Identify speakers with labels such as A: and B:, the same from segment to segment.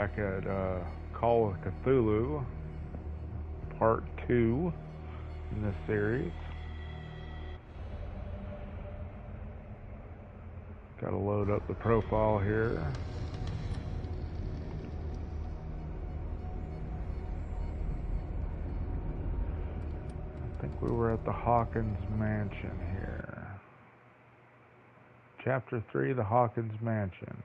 A: Back at Call of Cthulu, part 2 in this series. Gotta load up the profile here. I think we were at the Hawkins Mansion here. Chapter 3, the Hawkins Mansion.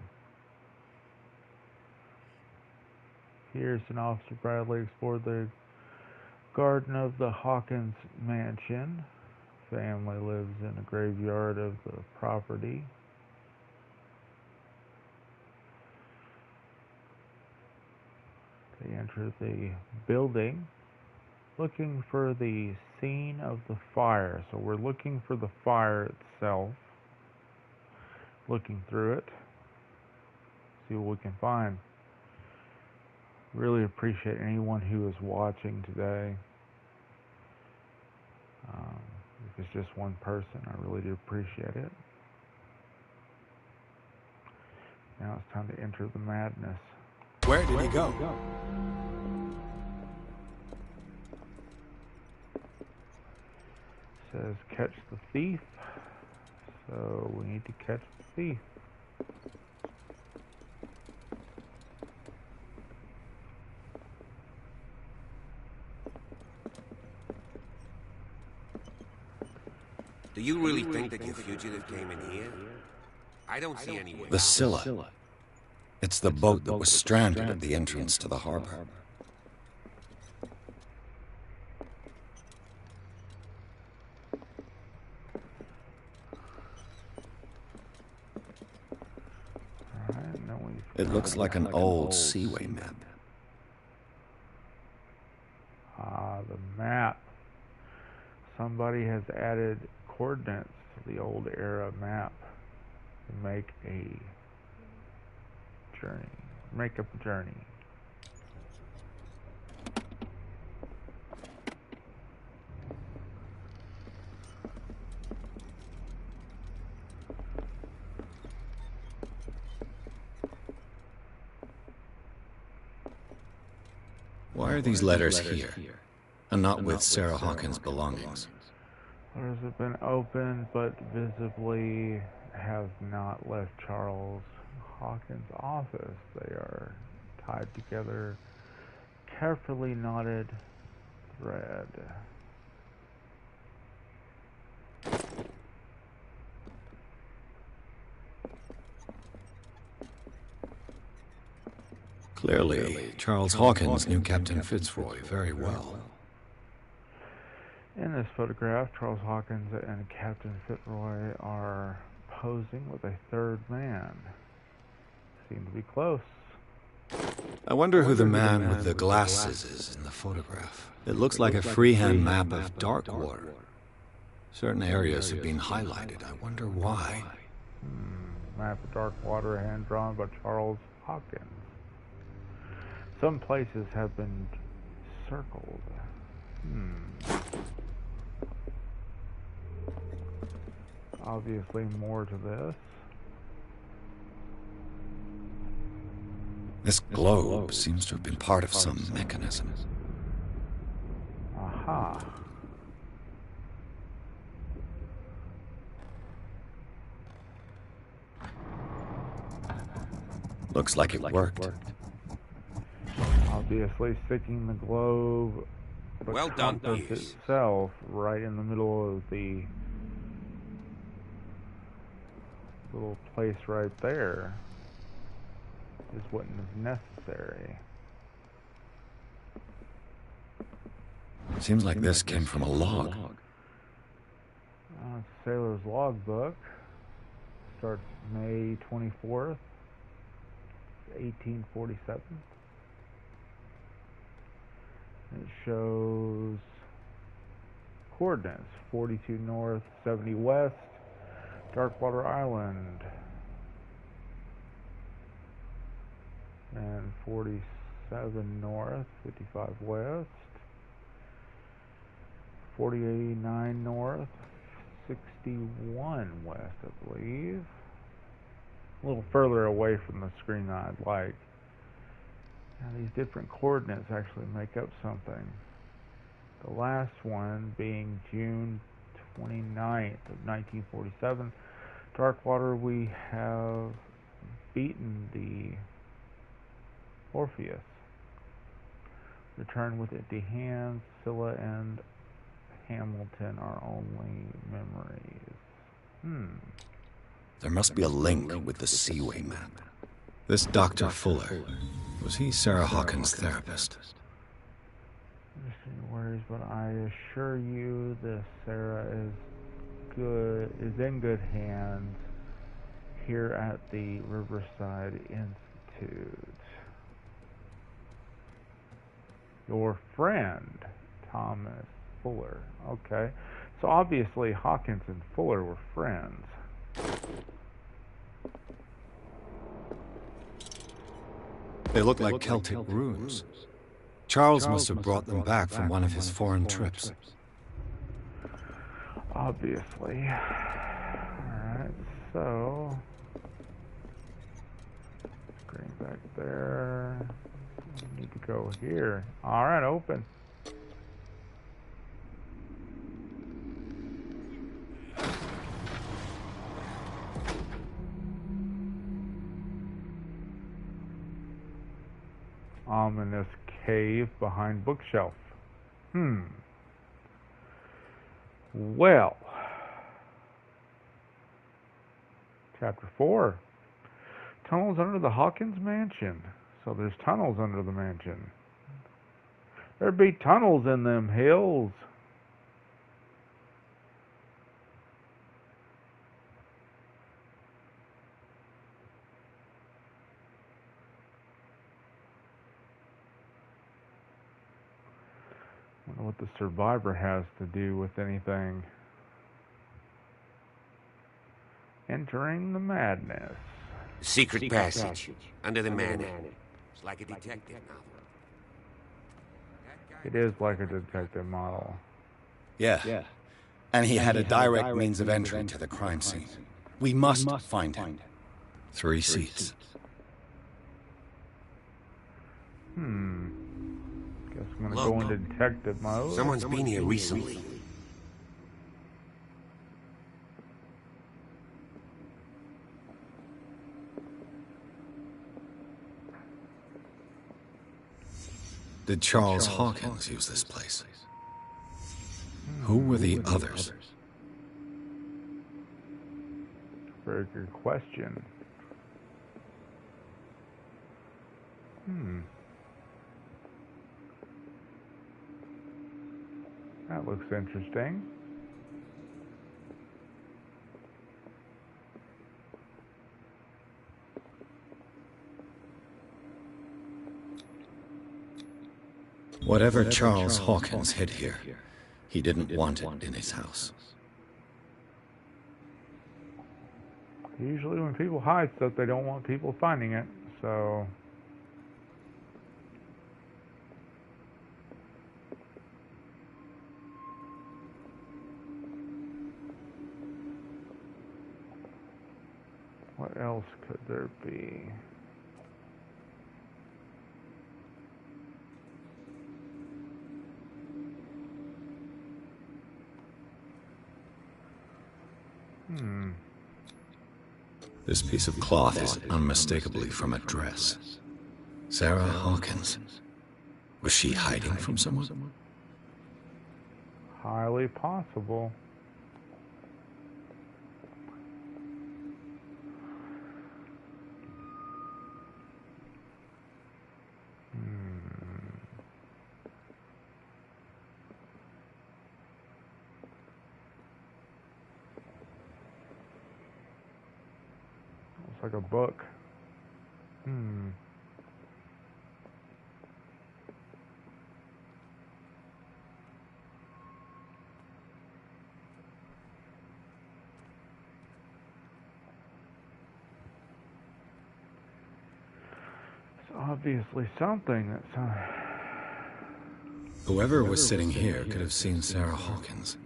A: Here's an Officer Bradley explored the garden of the Hawkins Mansion. Family lives in a graveyard of the property. They enter the building looking for the scene of the fire. So we're looking for the fire itself. Looking through it. See what we can find. Really appreciate anyone who is watching today. If it's just one person, I really do appreciate it. Now it's time to enter the madness.
B: Where did he go?
A: Says catch the thief. So we need to catch the thief.
B: Do you really think that your fugitive came in here? I don't see any way.
C: The Scylla. It's the boat that was stranded at the entrance to the harbor. It looks like an old seaway map.
A: The map. Somebody has added coordinates to the old era map to make a journey. Make up a journey.
C: Why are these letters here, and not with Sarah Hawkins' belongings?
A: Letters have been opened, but visibly have not left Charles Hawkins' office. They are tied together, carefully knotted thread.
C: Clearly, Charles Hawkins knew Captain Fitzroy very well.
A: In this photograph, Charles Hawkins and Captain Fitzroy are posing with a third man. Seem to be close.
C: I wonder who the man with the glasses is in the photograph. It looks like a freehand map of dark water. Certain areas have been highlighted. I wonder why.
A: Map of dark water hand drawn by Charles Hawkins. Some places have been circled. Obviously more to this.
C: This globe seems to have been part of some mechanism.
A: Aha.
C: Looks like it worked.
A: Obviously sticking the globe, the
B: Well done,
A: compass
B: Pierce.
A: itself, right in the middle of the little place right there is what is necessary.
C: Seems like this came from a log.
A: Sailor's logbook starts May 24th, 1847. It shows coordinates 42 north, 70 west, Darkwater Island, and 47 north, 55 west, 49 north, 61 west, I believe. A little further away from the screen than I'd like. Now these different coordinates actually make up something. The last one being June 29th of 1947. Darkwater, we have beaten the Orpheus. Return with empty hands. Scylla and Hamilton are only memories.
C: There must be a link with the Seaway map. This Dr. Fuller, was he Sarah Hawkins' therapist?
A: Worries, but I assure you this Sarah is in good hands here at the Riverside Institute. Your friend, Thomas Fuller. Okay. So obviously Hawkins and Fuller were friends.
C: They look like Celtic runes. Charles must have brought them back from one of his foreign trips.
A: Obviously. Alright, so... Screen back there. We need to go here. Alright, open. Ominous cave behind bookshelf. Well. Chapter 4. Tunnels under the Hawkins mansion. So there's tunnels under the mansion. There'd be tunnels in them hills. I wonder what the survivor has to do with anything. Entering the madness.
B: Secret passage under the manor. It's like a detective novel.
A: It is like a detective model.
C: Yeah. And he had a direct means of entry to the crime scene. We must find him. 3 seats.
A: Guess I'm gonna go into detective mode.
B: Someone's been here recently.
C: Did Charles Hawkins use this place? Who were the others?
A: Very good question. That looks interesting.
C: Whatever Charles Hawkins hid here, he didn't want it in his house.
A: Usually when people hide stuff, they don't want people finding it, so... What else could there be?
C: This piece of cloth is unmistakably from a dress. Sarah Hawkins. Was she hiding from someone?
A: Highly possible. Looks like a book. It's obviously something that's...
C: Whoever was sitting here could have seen Sarah Hawkins.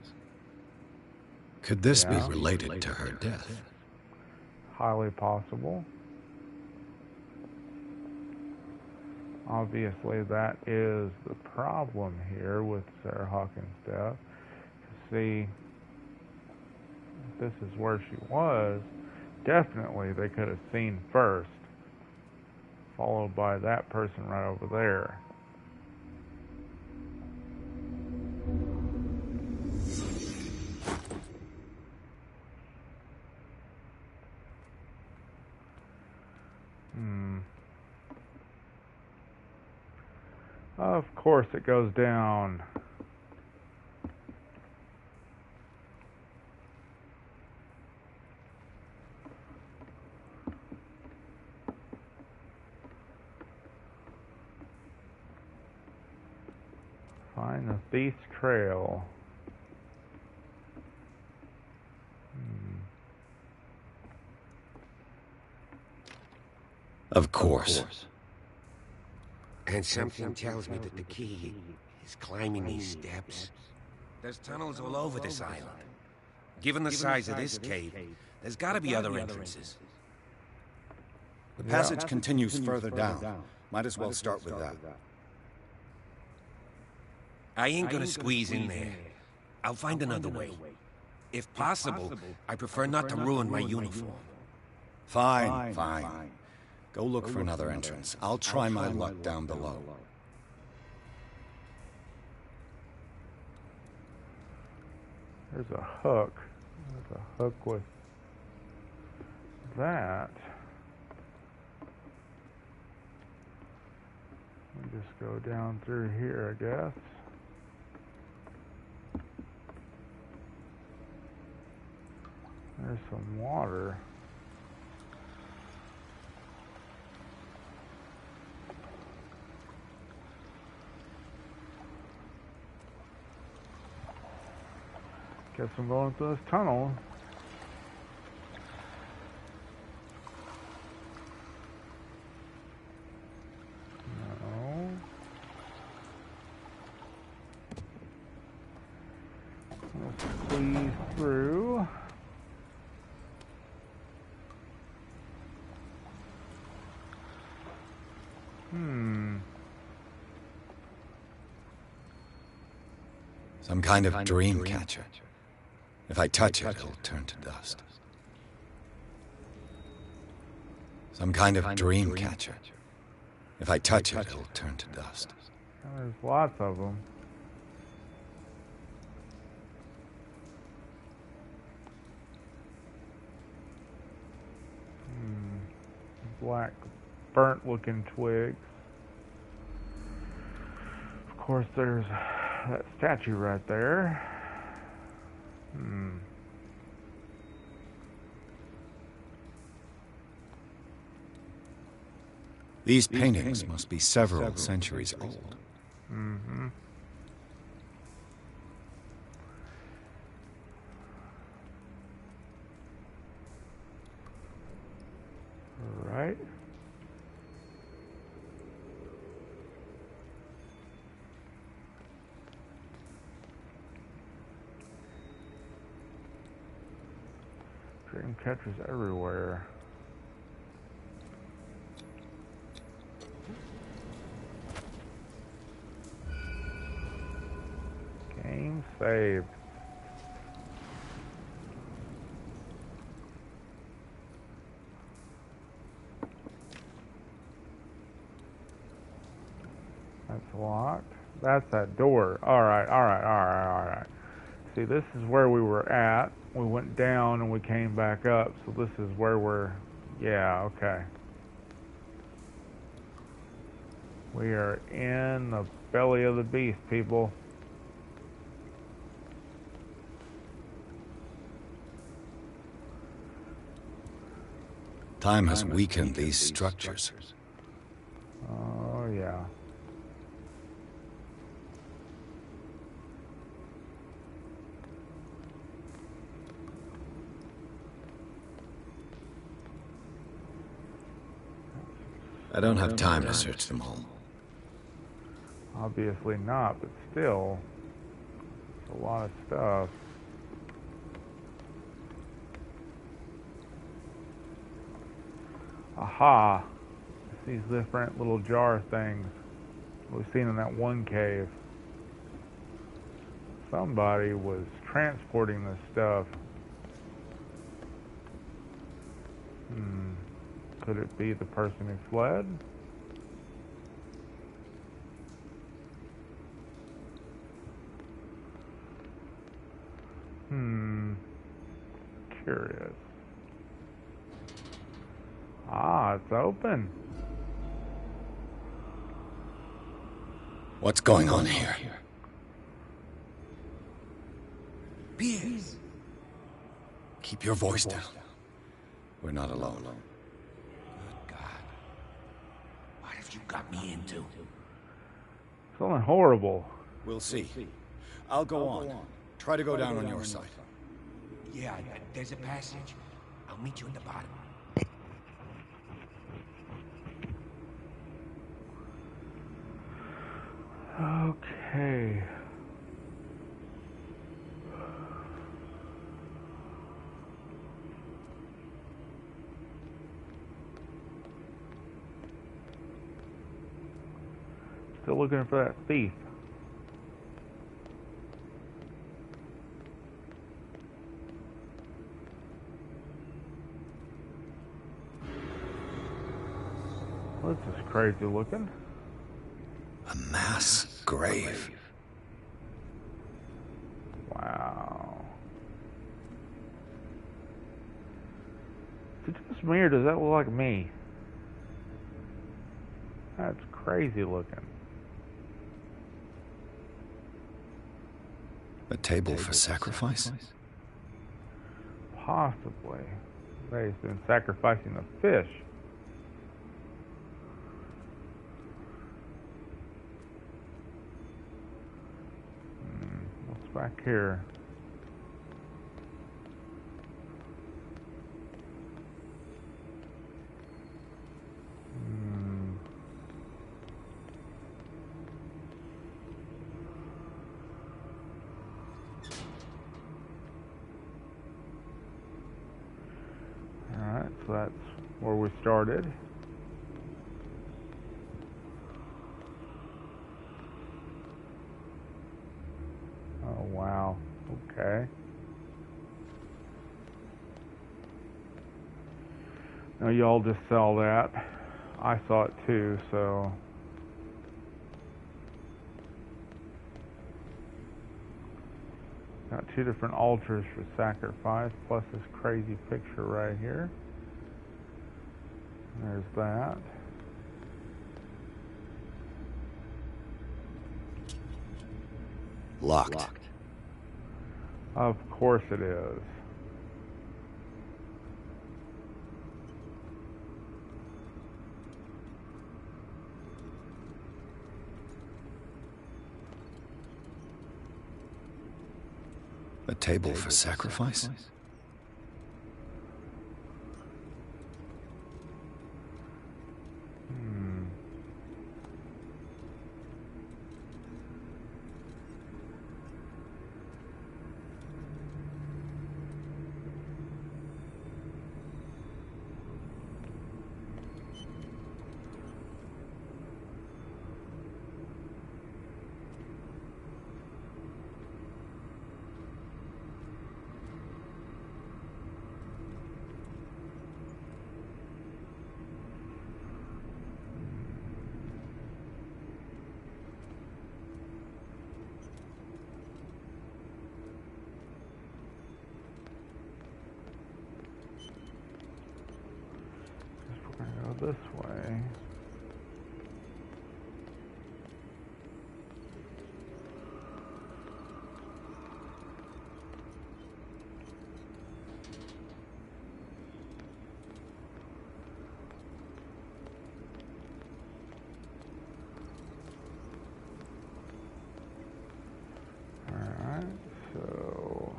C: Could this be related to her death?
A: Highly possible. Obviously, that is the problem here with Sarah Hawkins' death. See, if this is where she was, definitely they could have seen first, followed by that person right over there. Of course it goes down. Find the thief's trail.
C: Of course.
B: And something tells me that the key is climbing these steps. There's tunnels all over this island. Given the size of this cave, there's gotta be other entrances.
C: The passage continues further down. Might as well start with that.
B: I ain't gonna squeeze in there. I'll find another way. If possible, I prefer not to ruin my uniform.
C: Fine. Go look for another entrance. I'll try my luck down below.
A: There's a hook. There's a hook with that. We just go down through here, I guess. There's some water. Guess I'm going through this tunnel. No. Let's squeeze through.
C: Some kind of dream catcher. If I touch it, it'll turn to dust. Some kind of dream catcher. If I touch it, it'll turn to dust.
A: There's lots of them. Black, burnt-looking twigs. Of course, there's that statue right there.
C: These paintings must be several centuries old.
A: Right. Dream catchers everywhere. Game saved. That's locked. That's that door. Alright. See, this is where we were at. We went down and we came back up. So this is where we're... Yeah, okay. We are in the belly of the beast, people.
C: Time has weakened these structures.
A: Oh, yeah.
C: I don't have time to search them all.
A: Obviously not, but still, it's a lot of stuff. Aha! It's these different little jar things. we've seen in that one cave, somebody was transporting this stuff. Could it be the person who fled? Curious. Ah, it's open.
C: What's going on here?
B: Piers!
C: Keep your voice down. We're not alone.
B: Good God. What have you got me into?
A: Something horrible.
C: We'll see. I'll go on. Try to go down on your side.
B: Yeah, there's a passage. I'll meet you at the bottom.
A: Okay. Still looking for that thief. This is crazy looking.
C: A mass grave.
A: Wow. Is it just me or does that look like me? That's crazy looking.
C: A table for sacrifice?
A: Possibly. They've been sacrificing the fish. What's back here? Alright, so that's where we started. Oh, wow. Okay. Now, y'all just saw that. I saw it too, so. Got two different altars for sacrifice, plus this crazy picture right here. There's that.
C: Locked.
A: Of course it is.
C: A table for sacrifice? We're gonna go this way. Alright, so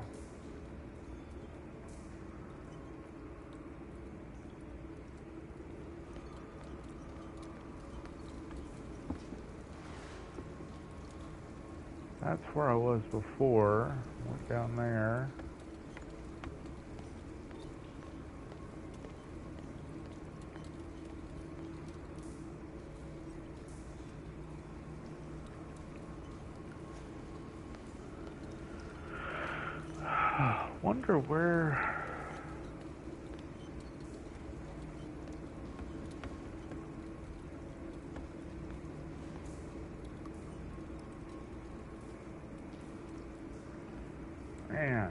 C: that's where I was before. Went down there.
A: wonder where... Man.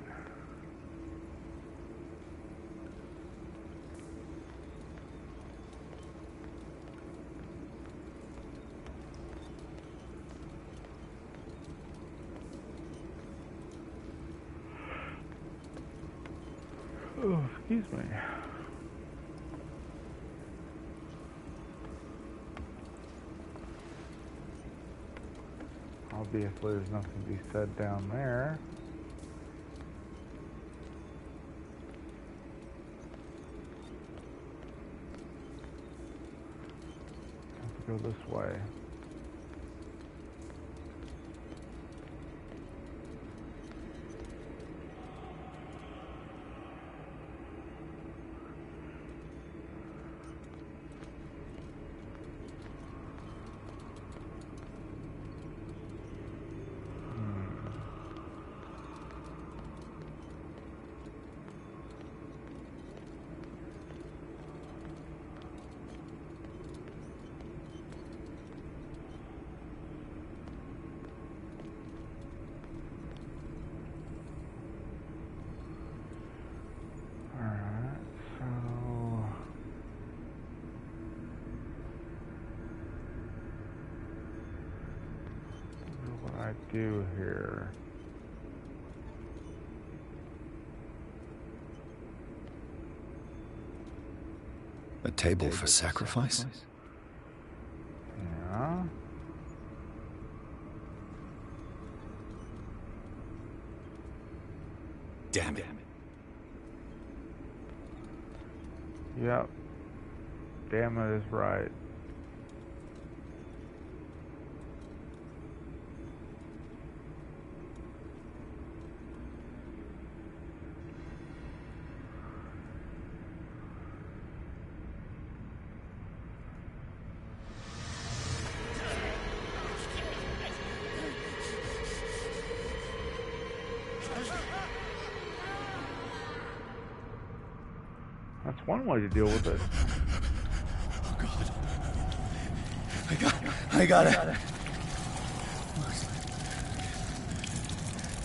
A: Oh, excuse me. Obviously, there's nothing to be said down there. Let's go this way. Do here.
C: A table for sacrifice?
A: Yeah.
C: Damn it.
A: Yep. Damn it is right. That's one way to deal with it.
C: Oh God. I got it.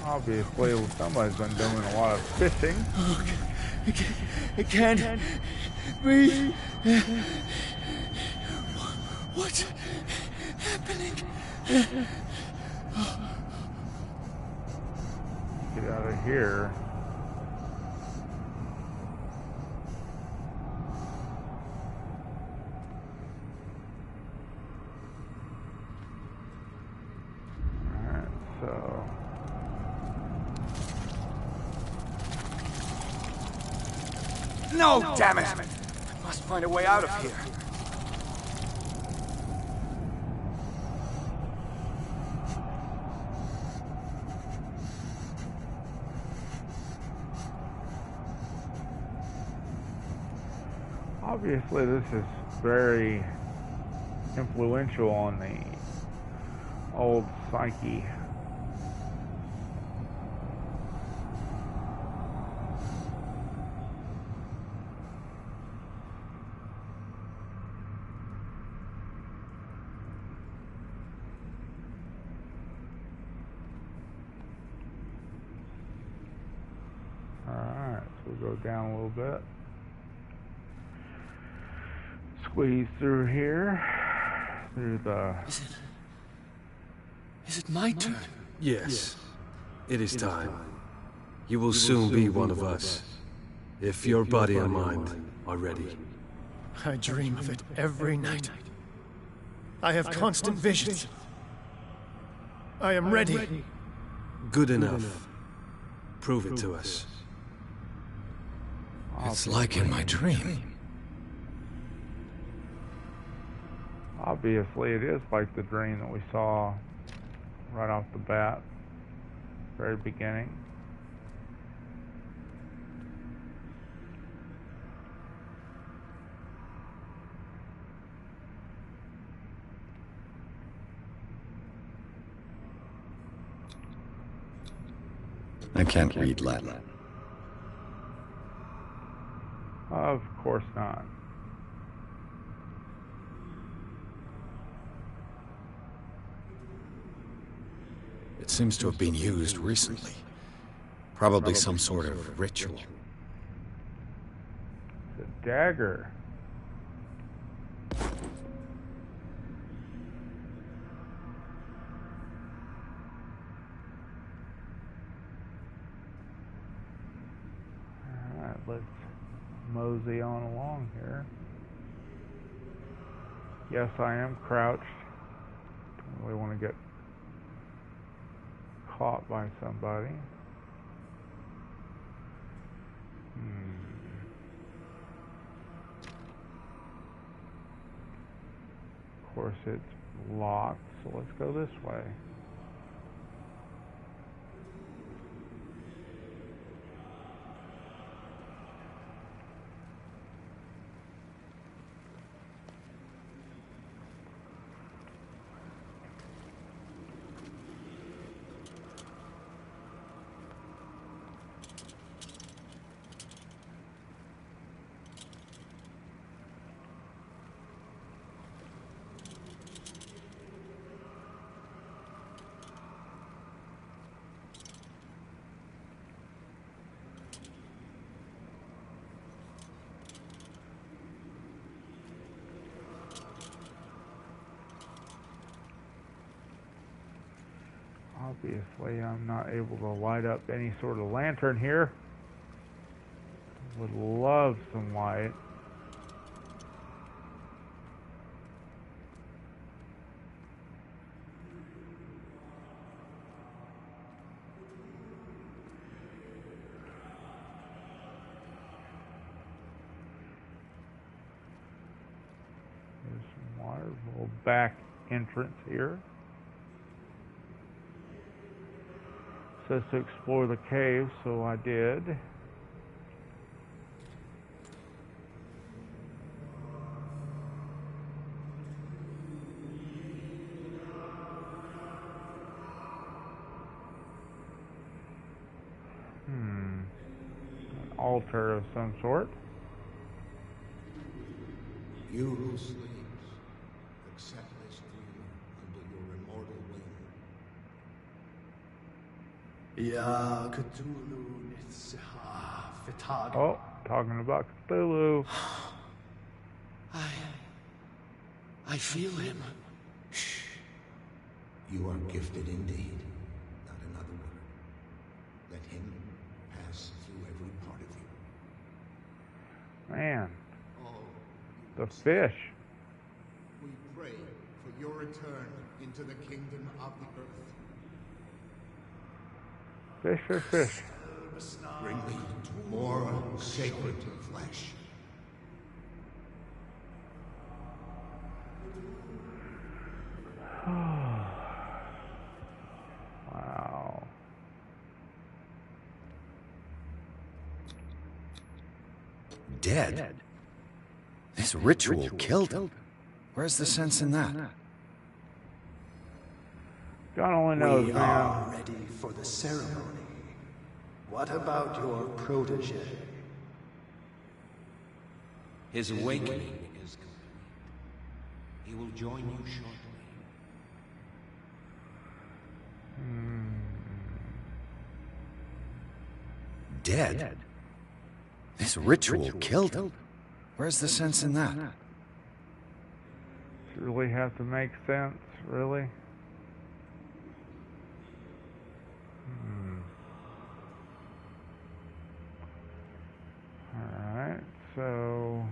A: Obviously, somebody's been doing a lot of fishing.
C: I can't breathe. What's happening?
A: Get out of here.
C: No, damn it! I must find a way out of here.
A: Obviously, this is very influential on the old psyche. Alright, so we'll go down a little bit. Squeeze through here. Through the...
C: Is it my turn?
D: Yes. It is time. You will soon be one of us. If your body and mind are ready.
E: I dream of it every night. I have constant visions. I am ready.
D: Good enough. Prove it to us.
C: It's like in my dream.
A: Obviously, it is like the dream that we saw right off the bat, very beginning.
C: I can't read Latin.
A: Of course not.
C: It seems to have been used recently. Probably some sort of ritual.
A: It's a dagger. Alright, let's mosey on along here. Yes, I am crouched. Don't really want to get caught by somebody. Of course, it's locked, so let's go this way. Obviously, I'm not able to light up any sort of lantern here. Would love some light. There's some water, a little back entrance here. Says to explore the cave, so I did. An altar of some sort.
F: You who sleeps, accept this dream under your immortal wing.
E: Ya Cthulu Nitsaha Fitag.
A: Oh, talking about Cthulhu.
E: I feel him.
F: You are gifted indeed. Not another word. Let him pass through every part of you.
A: Man,
F: Oh,
A: the fish.
F: we pray for your return into the kingdom of the earth.
A: Fish.
F: Bring me more sacred flesh.
A: Wow.
C: Dead? This ritual killed him. Where's the sense in that?
A: God only knows,
E: We
A: man.
E: are ready for the ceremony. What about your protege?
B: His awakening is complete. He will join you shortly.
C: Dead? This ritual killed him. Where's the sense in that?
A: Does it really have to make sense, really? Alright, so...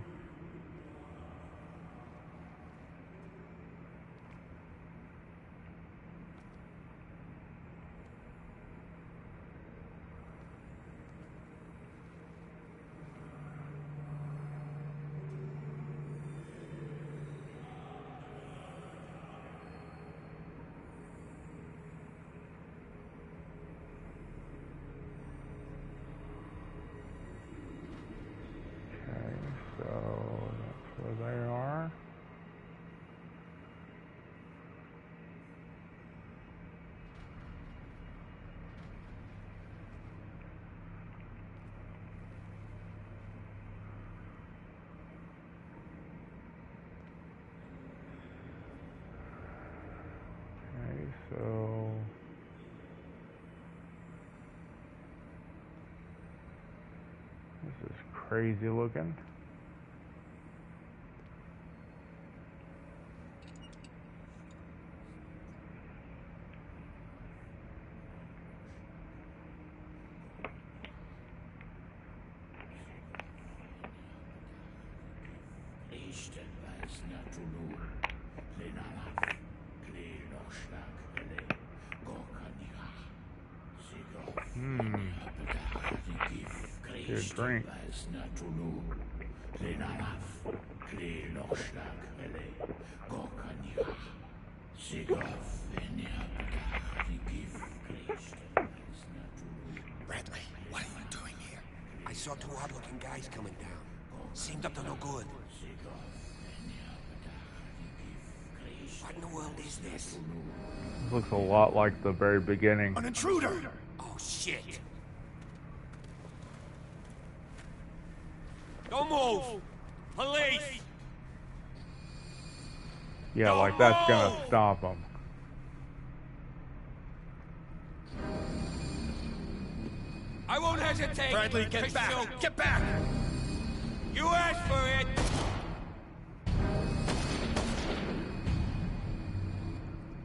A: Okay, so... crazy looking. Good drink.
B: Bradley, what are you doing here? I saw two odd-looking guys coming down. Seemed up to no good. What in the world is this?
A: This looks a lot like the very beginning.
B: An intruder! Oh, shit! Don't move! Police!
A: Yeah, like that's gonna stop them.
B: I won't hesitate!
D: Bradley, get back! Get back!
B: You asked for it!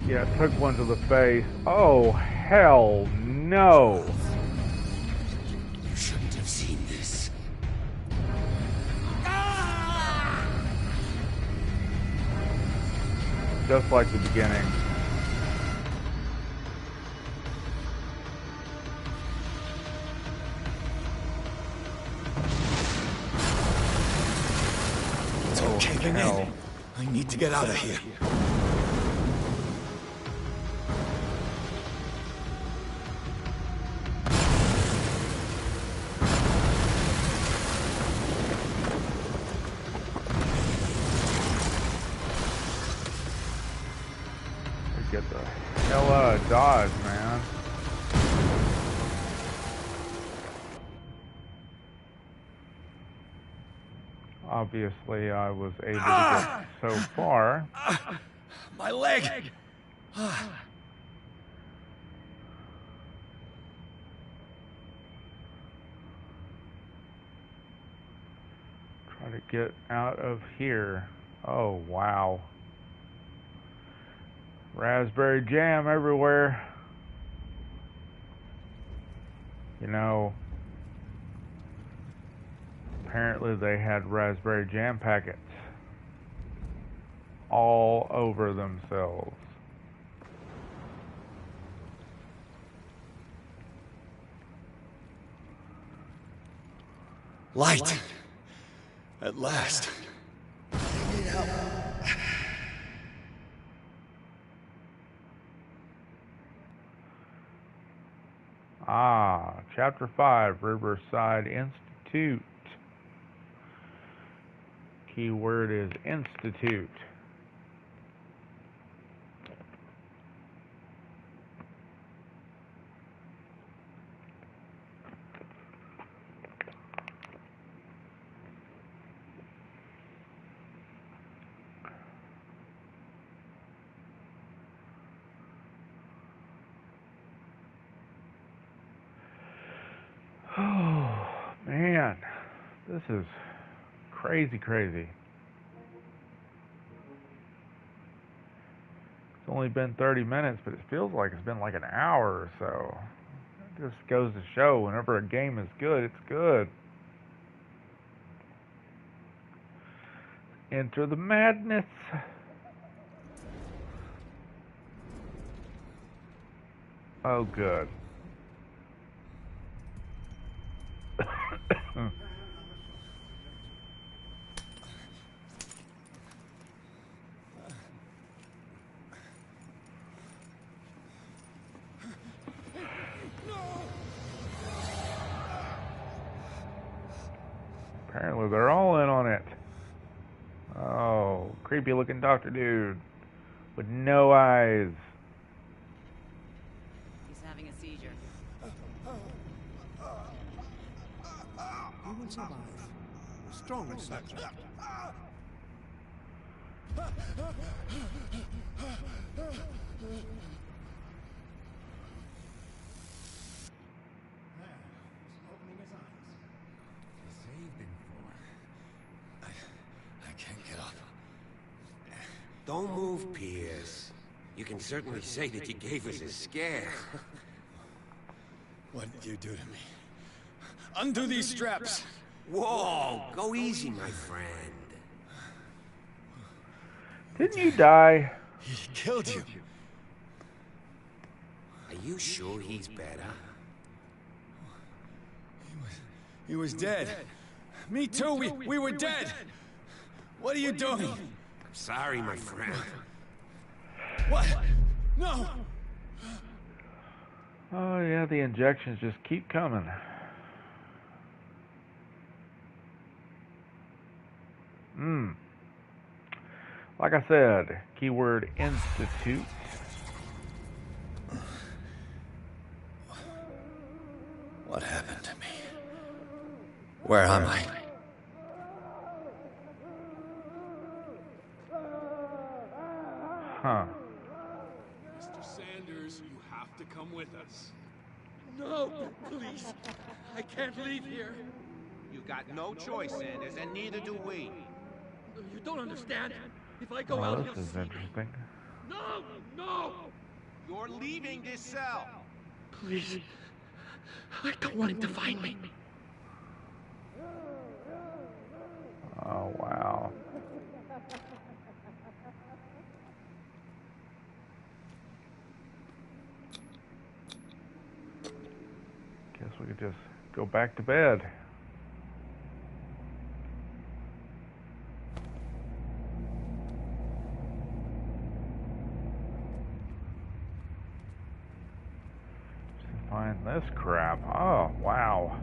A: Yeah, it took one to the face. Oh, hell no!
B: You shouldn't have seen this.
A: Just like the beginning.
C: Oh, caving in. I need to get out of here.
A: Get the hell out of Dodge, man. Obviously, I was able to get so far.
C: My leg!
A: Try to get out of here. Oh, wow. Raspberry jam everywhere. You know, apparently they had raspberry jam packets all over themselves.
C: Light! At last.
A: Ah, Chapter 5, Riverside Institute. Keyword is Institute. Oh, man. This is crazy, crazy. It's only been 30 minutes, but it feels like it's been like an hour or so. It just goes to show whenever a game is good, it's good. Enter the madness. Oh, good. Apparently they're all in on it. Oh, creepy looking doctor dude with no eyes.
G: He's having a seizure.
E: You will survive. Strong subject.
F: Saved in
B: Don't move, Pierce. You can certainly say that you gave us a scare.
E: What did you do to me? Undo these straps!
B: Whoa! Go easy, my friend.
A: Didn't you die?
E: He killed you.
B: Are you sure he's better?
E: He was dead. Me too, we were dead! What are you doing?
B: I'm sorry, my friend.
E: What? No!
A: Oh yeah, the injections just keep coming. Like I said, keyword institute.
C: What happened to me? Where am I?
A: Huh.
G: Mr. Sanders, you have to come with us.
H: No, please. I can't leave here.
I: You got no choice, Sanders, and neither do we.
H: You don't understand. If I go
A: Oh,
H: out,
A: this
H: he'll
A: is
H: see me.
A: interesting.
H: No, no!
I: You're leaving this cell.
H: Please. I don't want him to find me.
A: Oh wow. Guess we could just go back to bed. Just find this crap. Oh wow.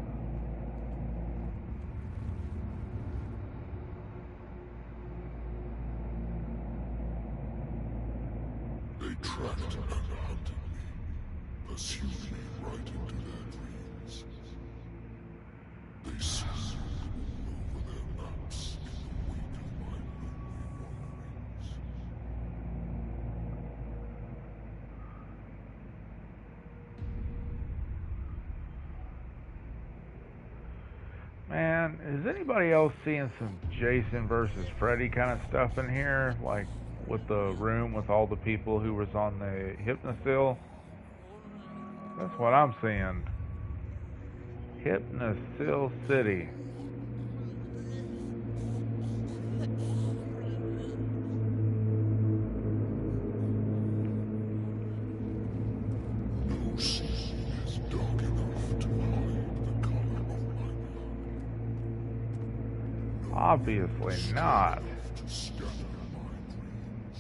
J: They tracked and hunted me, pursued me right into their dreams. They scribbled all over their maps in the wake of my lonely wanderings.
A: Man, is anybody else seeing some Jason versus Freddy kind of stuff in here? Like with the room with all the people who was on the Hypnosil? That's what I'm seeing. Hypnosil City.
J: No sea is dark enough to hide the color of my blood.
A: Obviously not.
J: To scatter my dreams.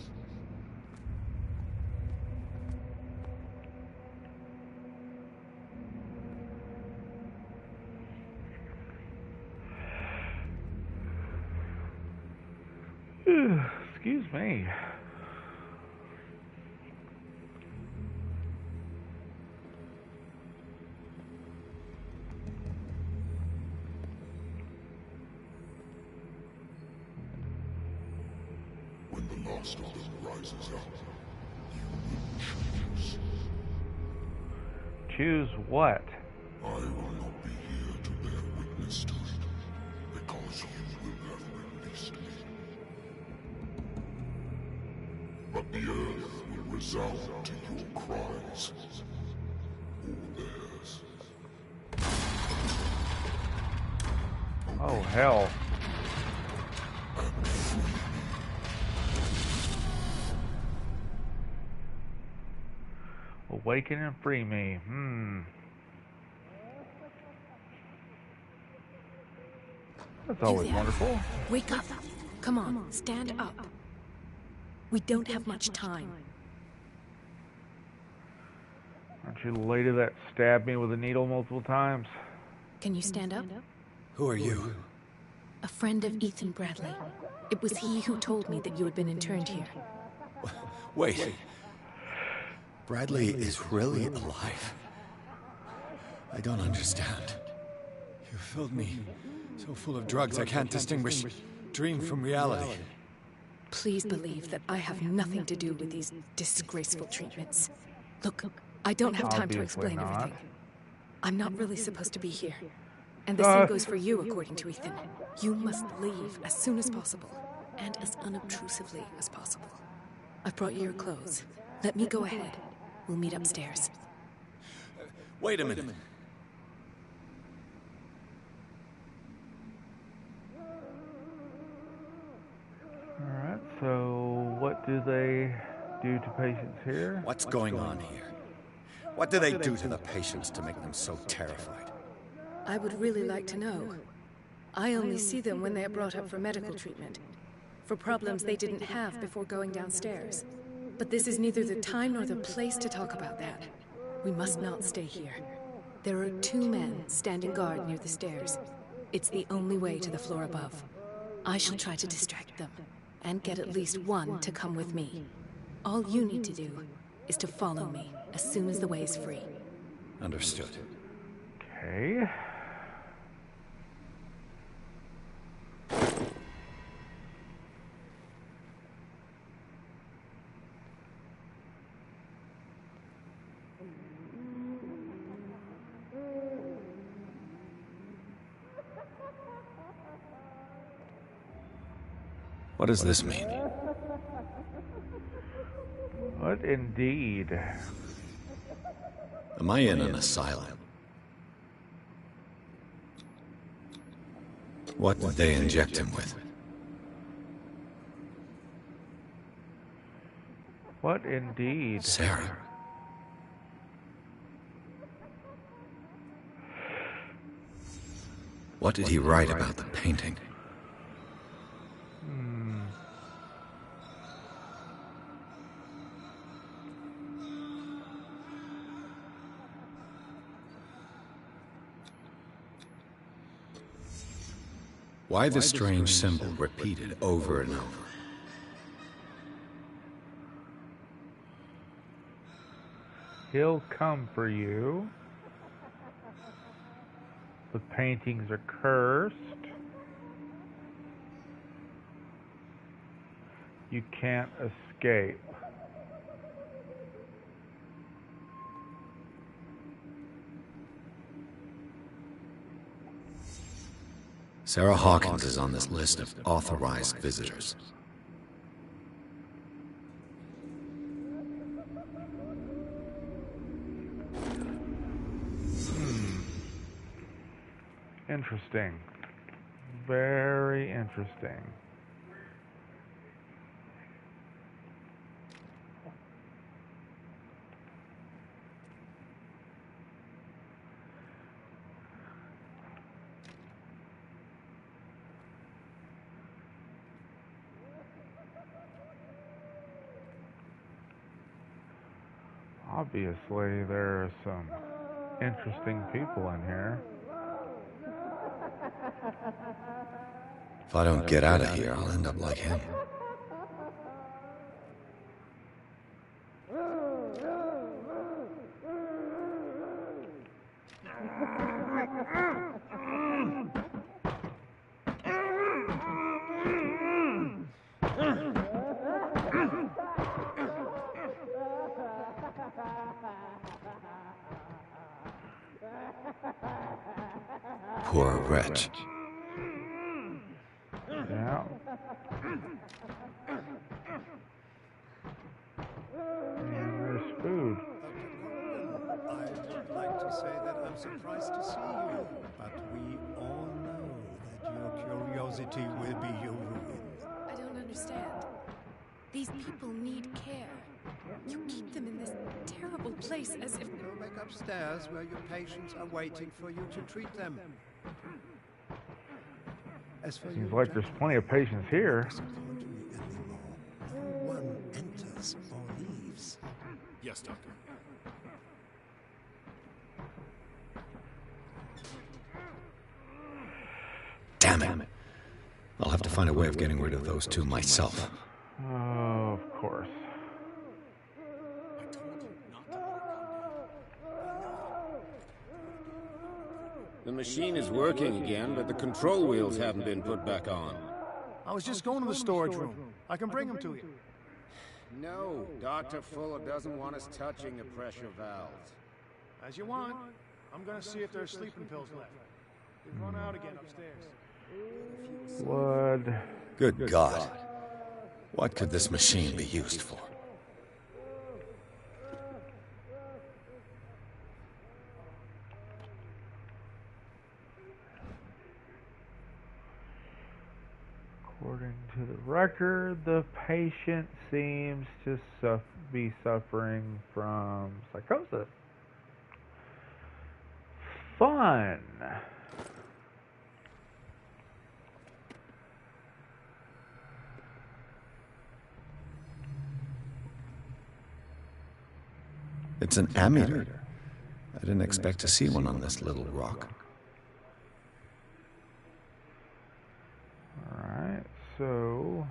A: Excuse me.
J: When the last of them rises up, you will choose.
A: Choose what?
J: I will not be here to bear witness to it, because you will have released me. But the earth will resound to your cries, or theirs.
A: Oh, hell.
J: And free me.
A: Awaken and free me. That's always wonderful.
K: Wake up. Come on, stand up. We don't have much time.
A: Aren't you the lady that stabbed me with a needle multiple times?
K: Can you stand up?
C: Who are you?
K: A friend of Ethan Bradley. It was he who told me that you had been interned here.
C: Wait. Bradley is really alive. I don't understand.
E: You filled me so full of drugs I can't distinguish dream from reality.
K: Please believe that I have nothing to do with these disgraceful treatments. Look, I don't have time to
A: Obviously
K: explain
A: not.
K: everything. I'm not really supposed to be here. And the same goes for you, according to Ethan. You must leave as soon as possible, and as unobtrusively as possible. I've brought you your clothes. Let me go ahead. We'll meet upstairs.
C: Wait a minute.
A: Alright, so what do they do to patients here?
C: What's going on here? What do they do to the patients to make them so terrified?
K: I would really like to know. I only see them when they are brought up for medical treatment, for problems they didn't have before going downstairs. But this is neither the time nor the place to talk about that. We must not stay here. There are 2 men standing guard near the stairs. It's the only way to the floor above. I shall try to distract them, and get at least one to come with me. All you need to do is to follow me as soon as the way is free.
C: Understood.
A: Okay.
C: What does this mean?
A: What indeed?
C: Am I in an asylum? What did they inject him with?
A: What indeed?
C: Sarah. What did he write about the painting? Why this strange symbol repeated over and over?
A: He'll come for you. The paintings are cursed. You can't escape.
C: Sarah Hawkins is on this list of authorized visitors.
A: Interesting. Very interesting. Obviously, there are some interesting people in here.
C: If I don't get out of here, I'll end up like him. Poor wretch.
A: Yeah. And there's food.
E: I'd like to say that I'm surprised to see you, but we all know that your curiosity will be your ruin.
K: I don't understand. These people need care. You keep them in this terrible place as if...
E: Go back upstairs where your patients are waiting for you to treat them. As for
A: Seems like there's plenty of patients here.
E: No one enters or leaves.
G: Yes, Doctor.
C: Damn it. I'll have to find a way of getting rid of those 2 myself.
A: Oh, of course.
L: The machine is working again, but the control wheels haven't been put back on.
E: I was just going to the storage room. I can bring them to you.
L: No, Dr. Fuller doesn't want us touching the pressure valves.
E: As you want. I'm going to see if there's sleeping pills left. They've run out again upstairs.
A: Blood.
C: Good God. What could this machine be used for?
A: According to the record, the patient seems to be suffering from psychosis. Fun.
C: It's an ammeter. I didn't expect to see one on this little rock.
A: Alright, so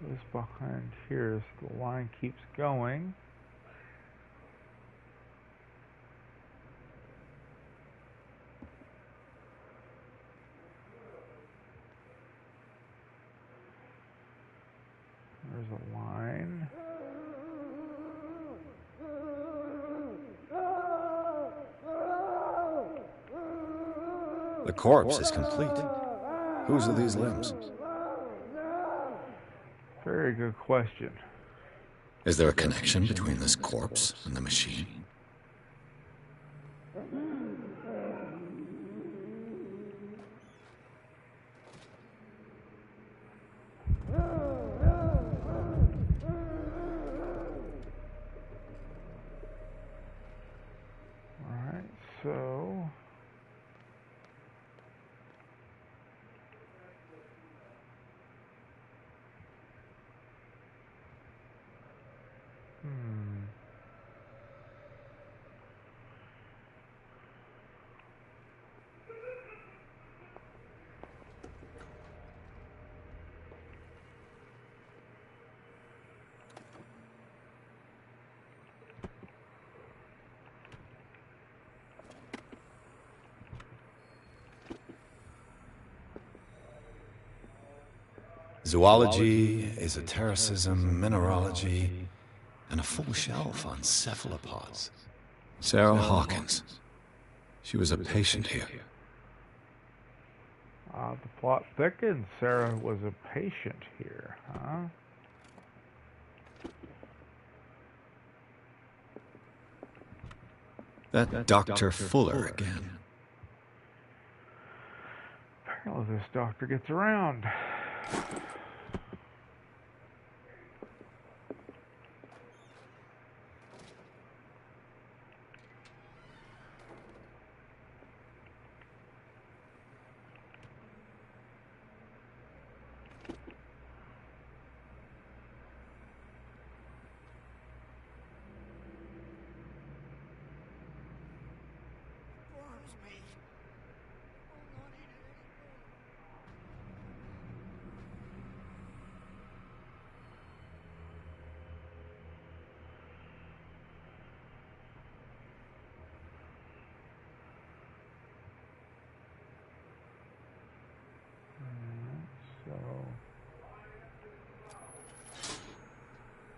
A: this behind here is the line keeps going. There's a line.
C: The corpse is complete. Whose are these limbs?
A: Very good question.
C: Is there a connection between this corpse and the machine?
A: Alright, so
C: Zoology, esotericism, mineralogy, and a full shelf on cephalopods. Sarah Hawkins. She was a patient here.
A: The plot thickens. Sarah was a patient here, huh?
C: That Dr. Fuller again.
A: Apparently this doctor gets around.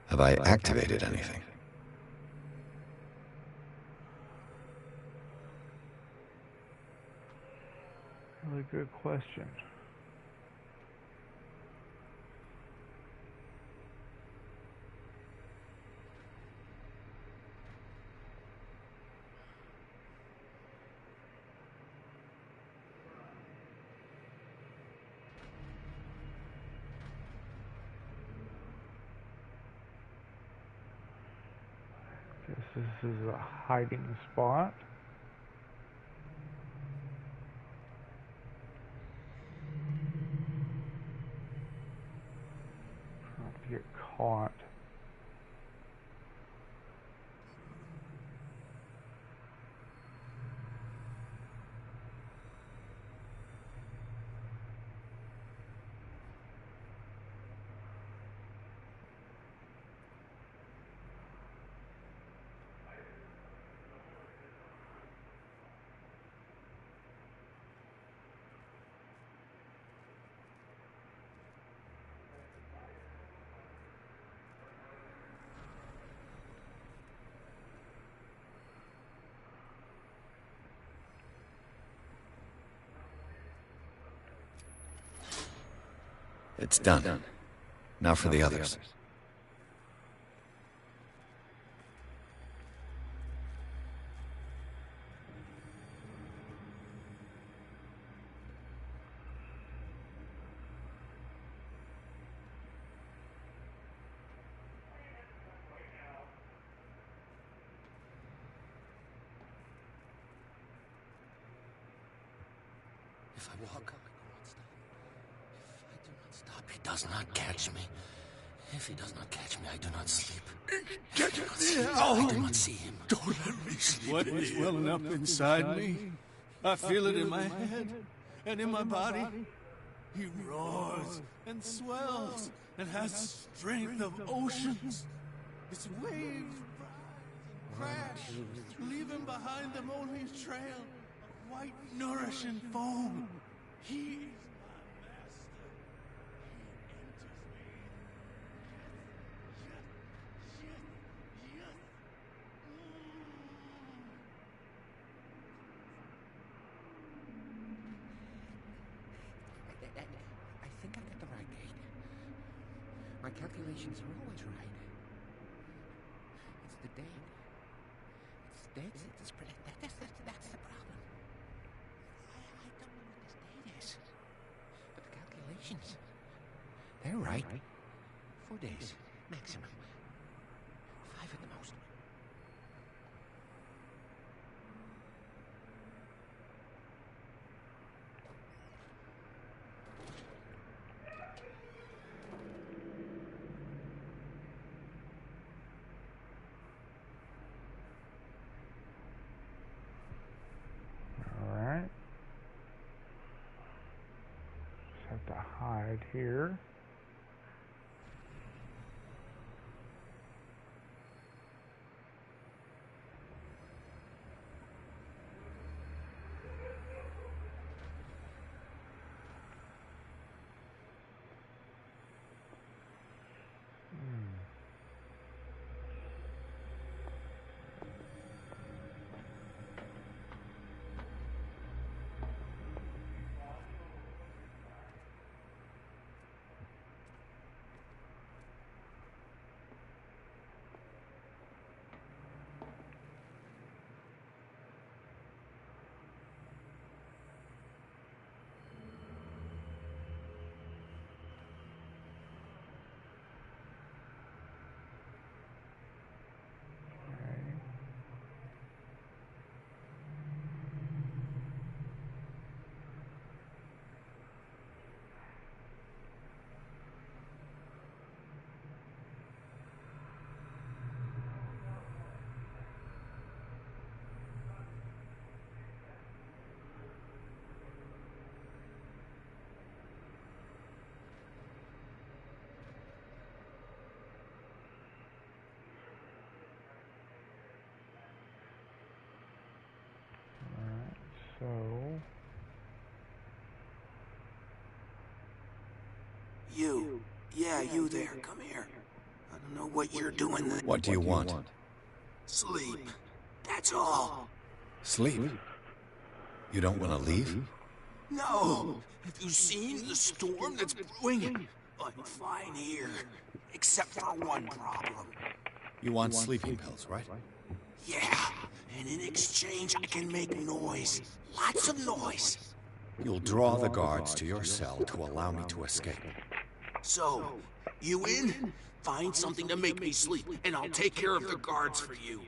C: Have I activated anything?
A: Really good question. Guess this is a hiding spot. Not to get caught.
C: It's done. Now for the others. If I walk, I do not stop. If I do not stop, he does not catch me. If he does not catch me, I do not sleep. I do not see him.
J: Don't let me sleep.
M: What is welling up inside me? I feel it in my head and in my body. He roars and swells and has strength of oceans. Its waves crash, leaving behind them only a trail of white, nourishing foam. He is my master. He enters me. Yes.
B: I think I got the right date. My calculations are always right. It's the date. It's the date. That's the problem. I don't know what this date is. But the calculations, they're right. 4 days, maximum. 5 at the most.
A: Alright. Just have to hide here. So
F: You. Yeah, you there. Come here. I don't know what you're doing there.
C: What do you want?
F: Sleep. That's all.
C: Sleep? You don't want to leave?
F: No. Have you seen the storm that's brewing? I'm fine here. Except for one problem.
C: You want sleeping pills, right?
F: Yeah. And in exchange, I can make noise. Lots of noise.
C: You'll draw the guards to your cell to allow me to escape.
F: So, you in? Find something to make me sleep, and I'll take care of the guards for you.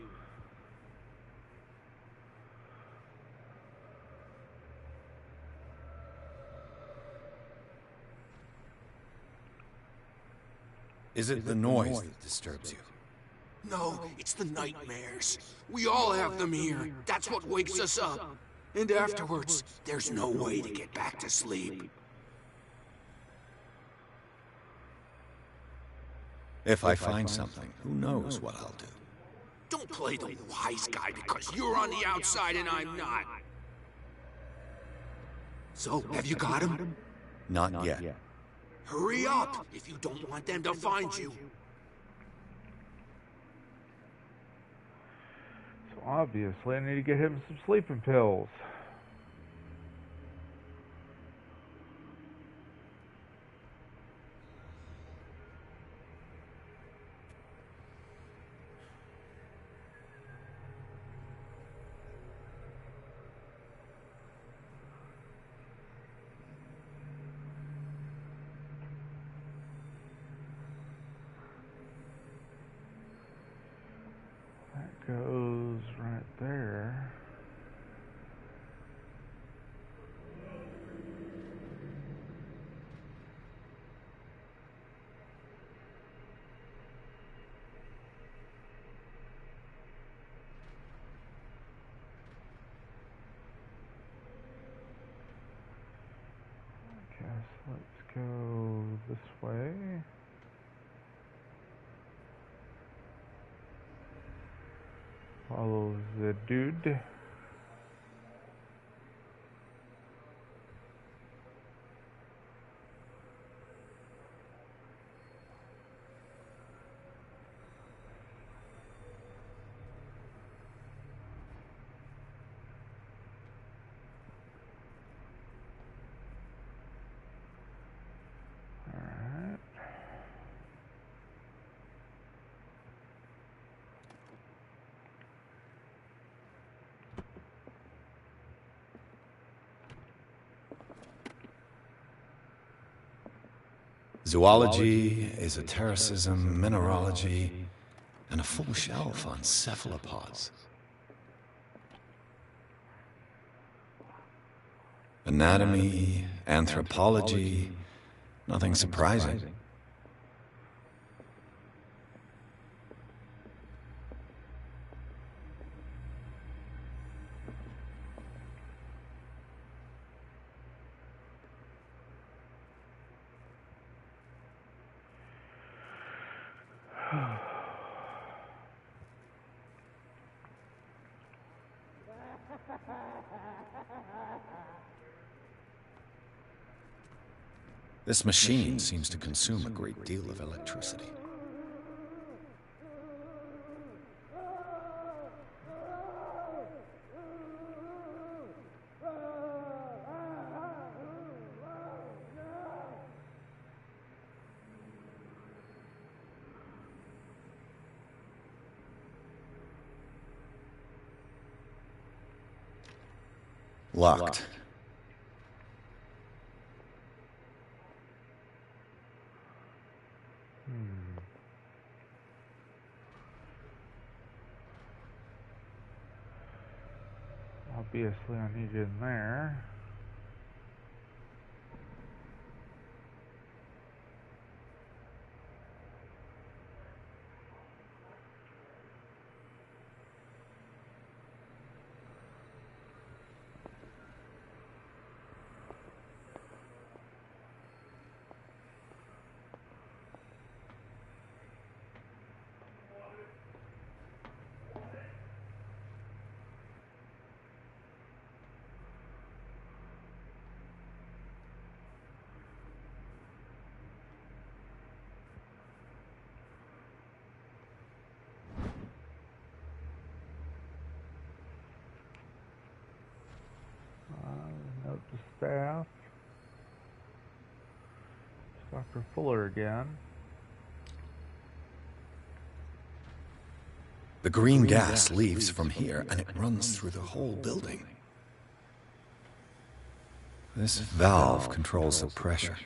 C: Is it the noise that disturbs you?
F: No, it's the nightmares. We all have them here. That's what wakes us up. And afterwards, there's no way to get back to sleep.
C: If I find something, who knows what I'll do?
F: Don't play the wise guy because you're on the outside and I'm not. So, have you got him?
C: Not yet.
F: Hurry up if you don't want them to find you.
A: So obviously I need to get him some sleeping pills. That goes right there. the dude.
C: Zoology, esotericism, mineralogy, and a full shelf on cephalopods. Anatomy, anthropology, nothing surprising. This machine seems to consume a great deal of electricity. Locked.
A: Obviously, I need it in there. Note to staff. It's Dr. Fuller again.
C: The green gas leaves from here, and it runs through the whole building. This valve controls the pressure.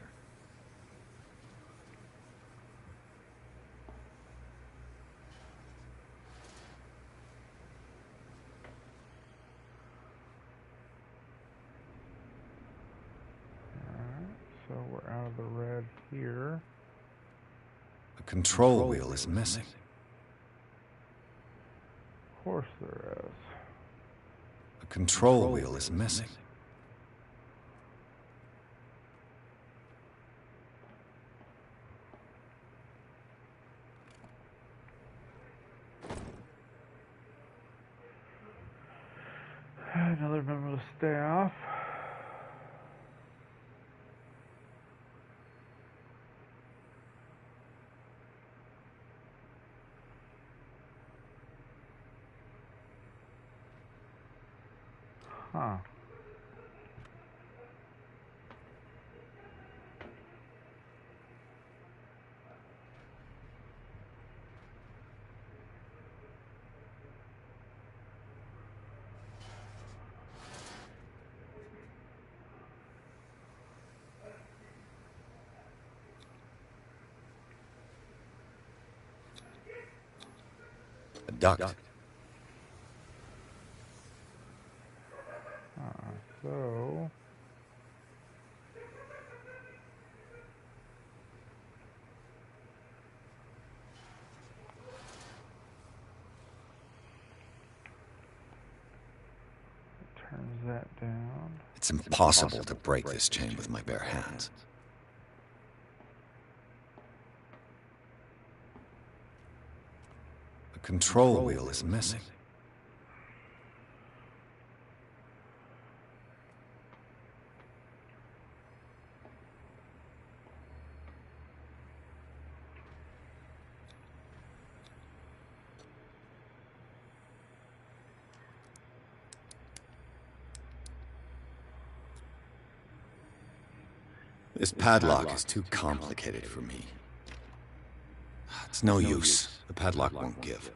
A: So we're out of the red here.
C: The control wheel is missing.
A: Of course there is.
C: The control wheel is missing.
A: Another member of the staff. Huh.
C: A duct.
A: So turns that down.
C: It's impossible to break this chain with my bare hands. The control wheel is missing. This padlock is too complicated for me. It's no use. The padlock won't give.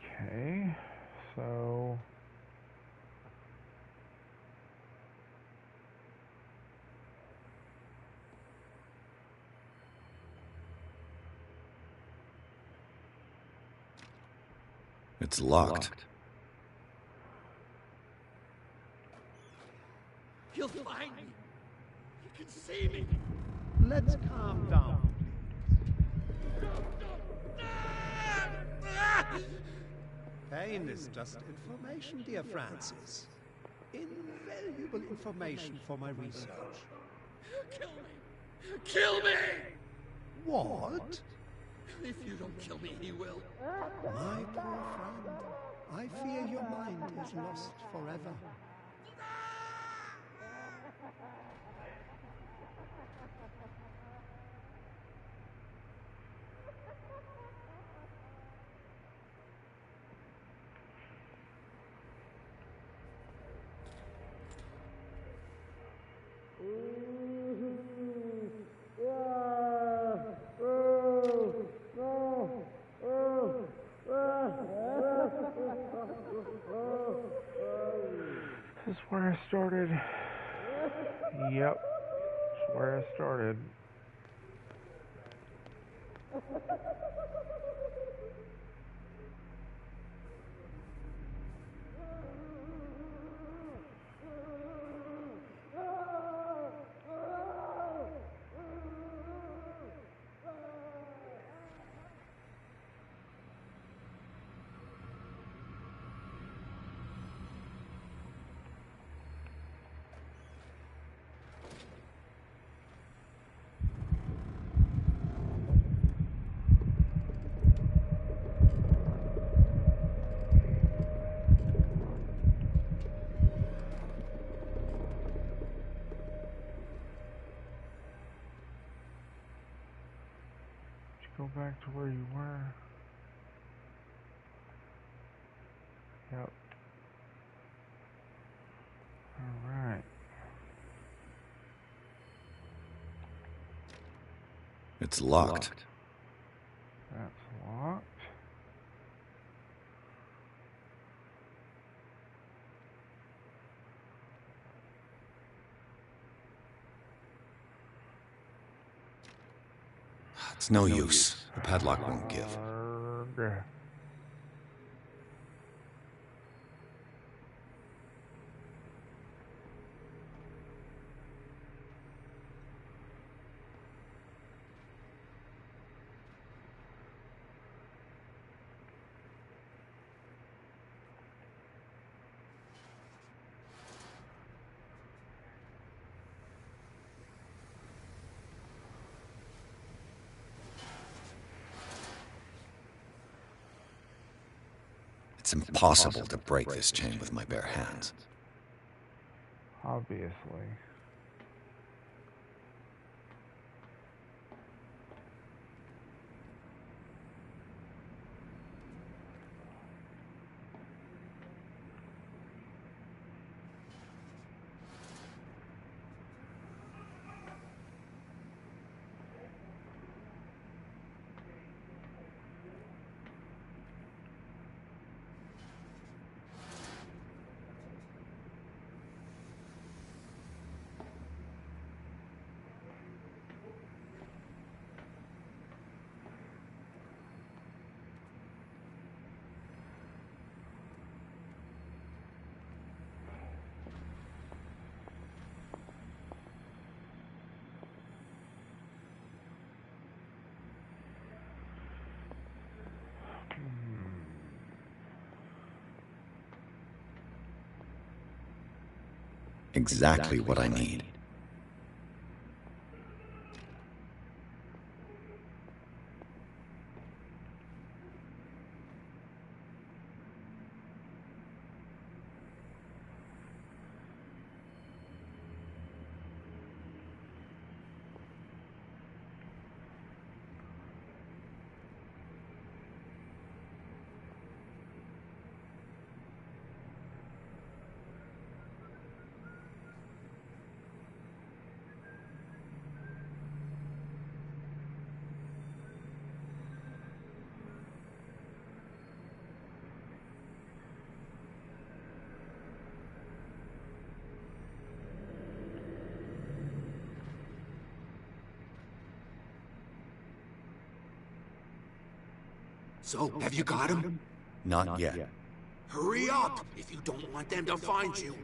A: Okay, so...
C: It's locked.
H: He'll find me. He can see me.
I: Let's calm down. Pain is just information, dear Francis. Invaluable information for my research.
H: Kill me! Kill me!
I: What?
H: If you don't kill me, he will.
I: My poor friend, I fear your mind is lost forever.
A: This is where I started. Yep, that's where I started. Go back to where you were. Yep. Alright.
C: It's locked.
A: That's locked.
C: It's no use. The padlock won't give. It's impossible to break this chain with my bare hands.
A: Obviously.
C: Exactly what I need.
F: So, have you got him?
C: Not yet.
F: Hurry up, if you don't want them to find you.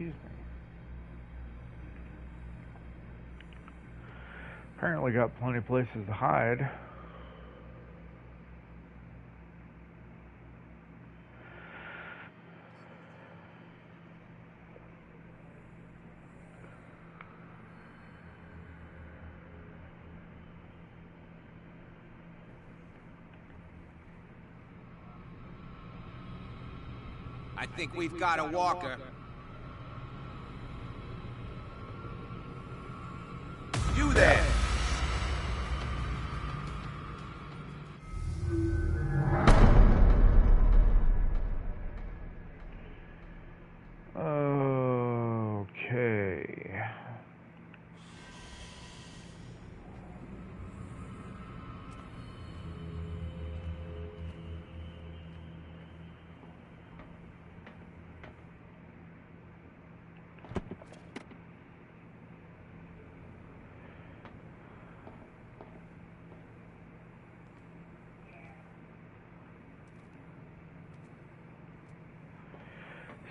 A: Excuse me. Apparently got plenty of places to hide.
B: I think we've got a walker. You there!
A: Okay.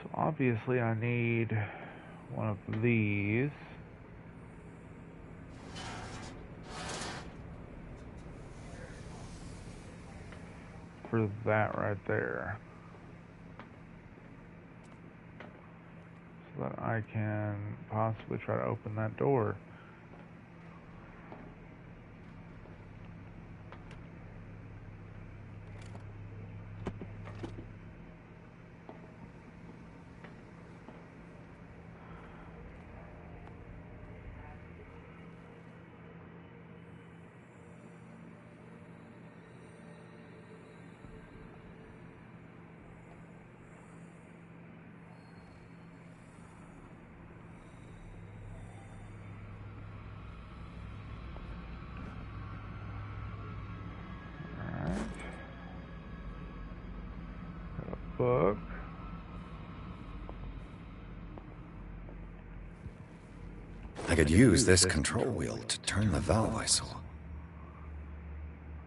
A: So obviously I need one of these. For that right there. So that I can possibly try to open that door. Book.
C: I could use this control wheel to turn the valve I saw.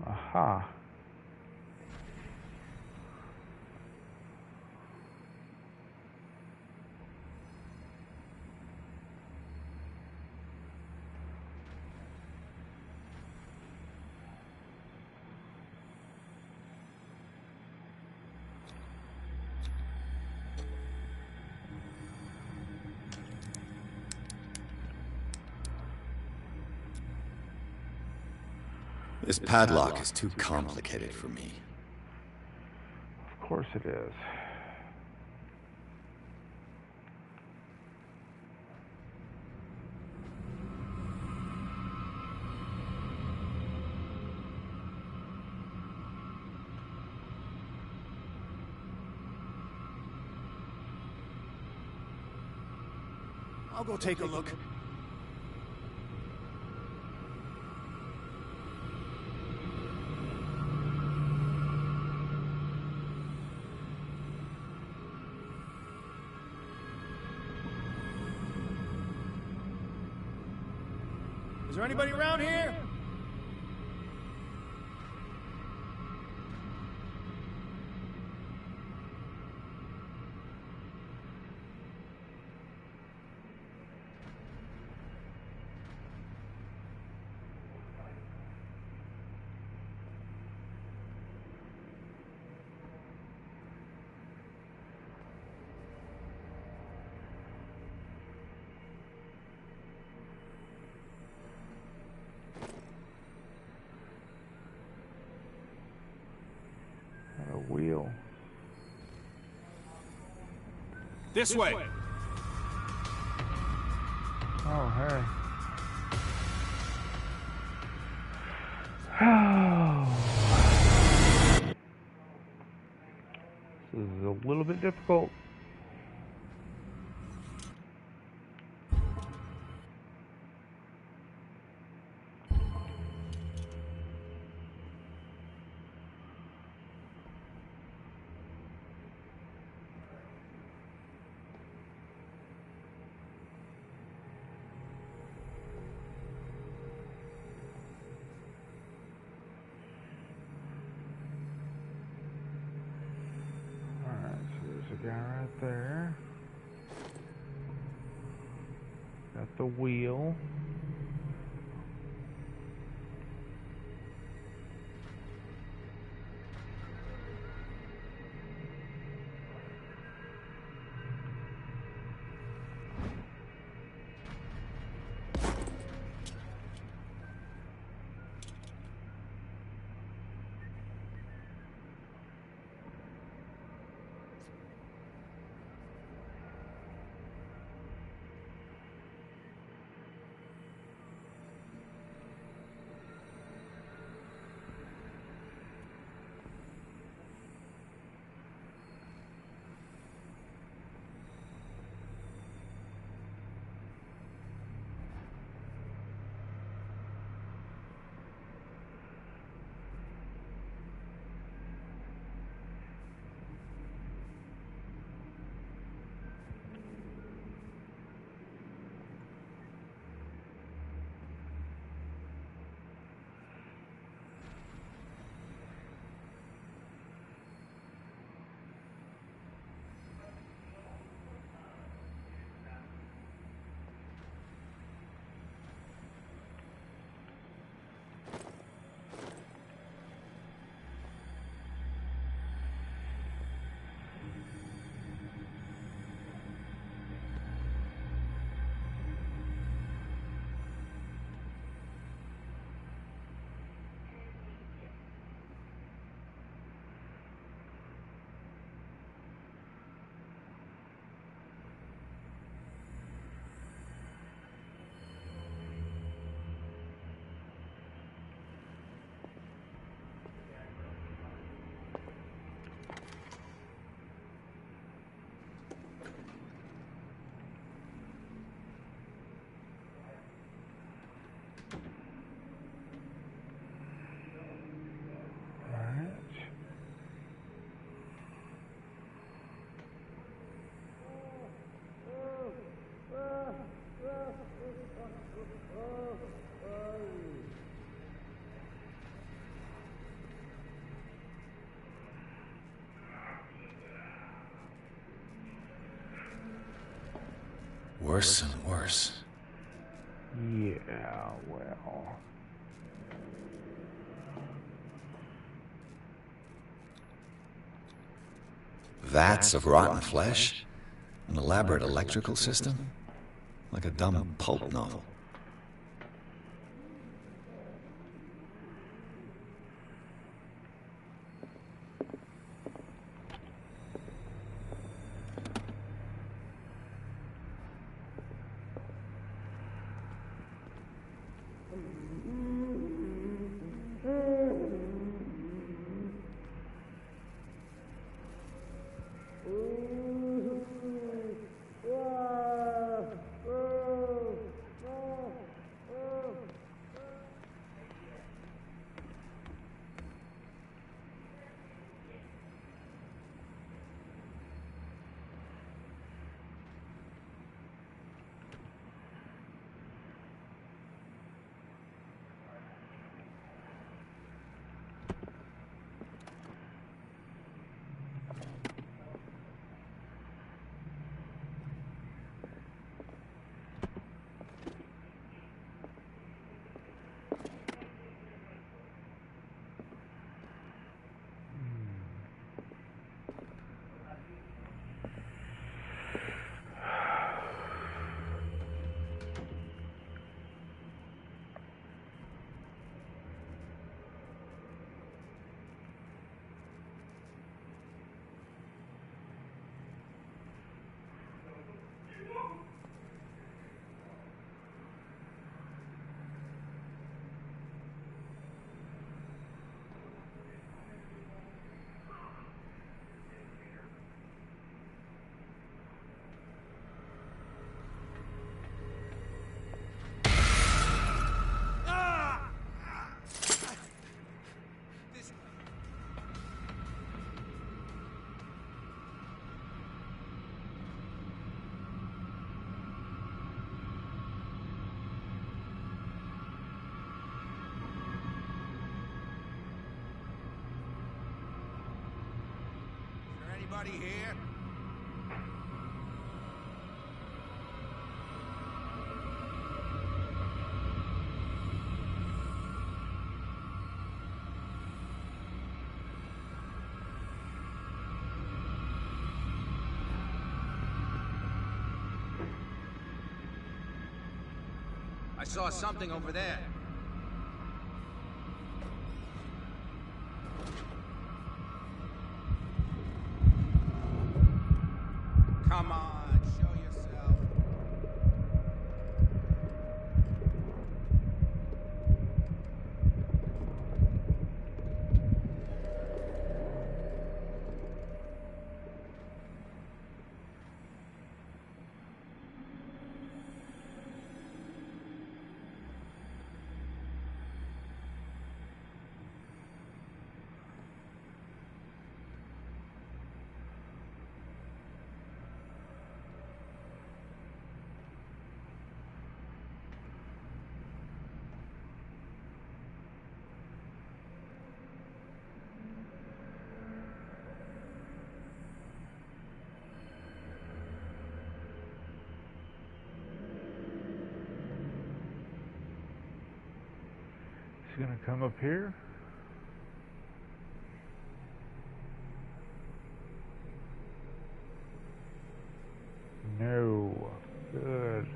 A: Aha.
C: This padlock is too complicated for me.
A: Of course it is.
E: I'll go take a look. Is there anybody around here?
G: This way.
A: Oh, hey. This is a little bit difficult. Guy right there. Got the wheel.
C: Worse and worse.
A: Yeah, well.
C: Vats of rotten flesh? An elaborate electrical system? Like a dumb pulp novel.
B: anybody here? I saw something over there. Come on, show yourself.
A: He's gonna come up here. No. Good.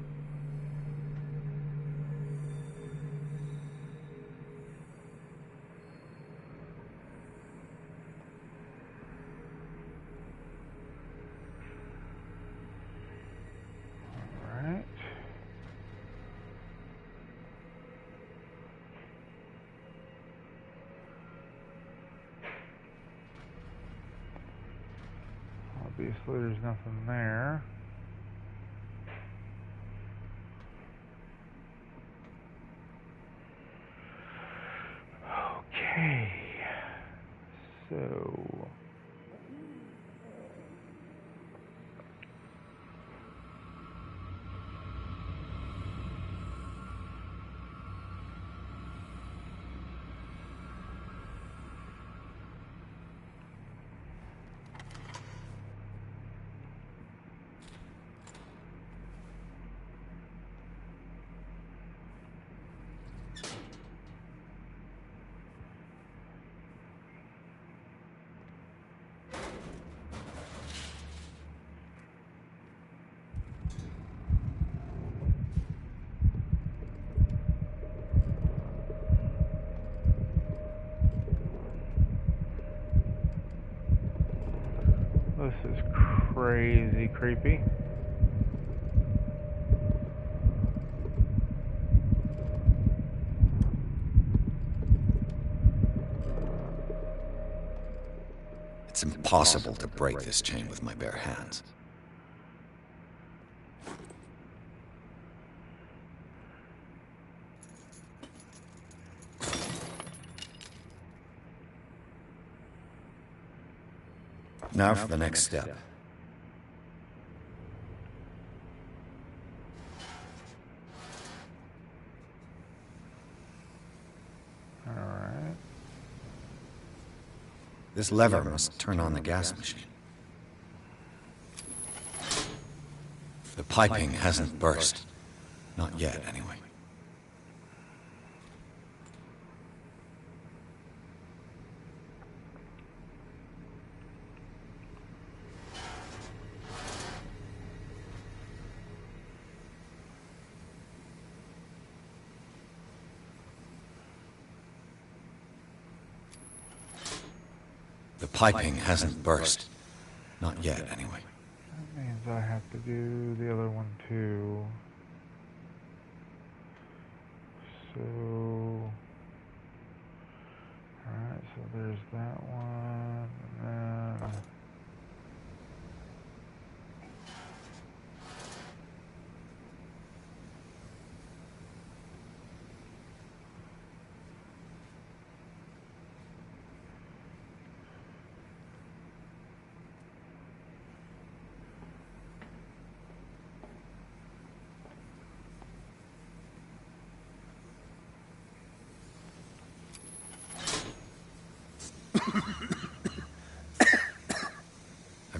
A: All right. Obviously, there's nothing there. Okay. So... This is crazy creepy.
C: It's impossible to break this chain with my bare hands. Now for the next step.
A: All right.
C: This lever must turn on the gas machine. The piping hasn't burst. Not yet, anyway. The piping hasn't burst. Not yet, anyway.
A: That means I have to do the other one too. So... Alright, so there's that one, and then...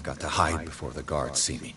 C: Got to hide before the guards see me.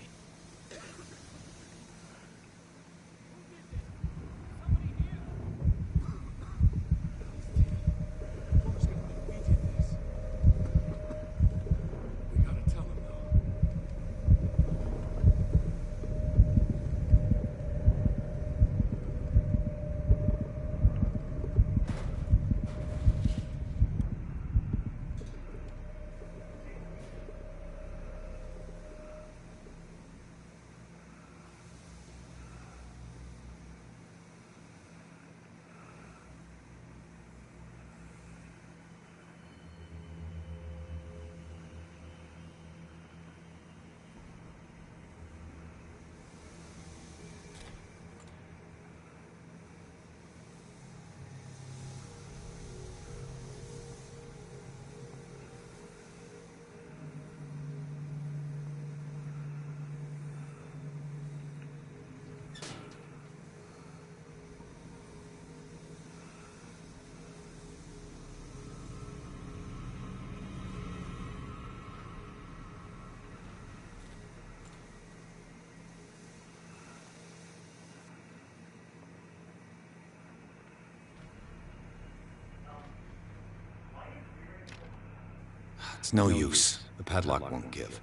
C: It's no use. The padlock won't give.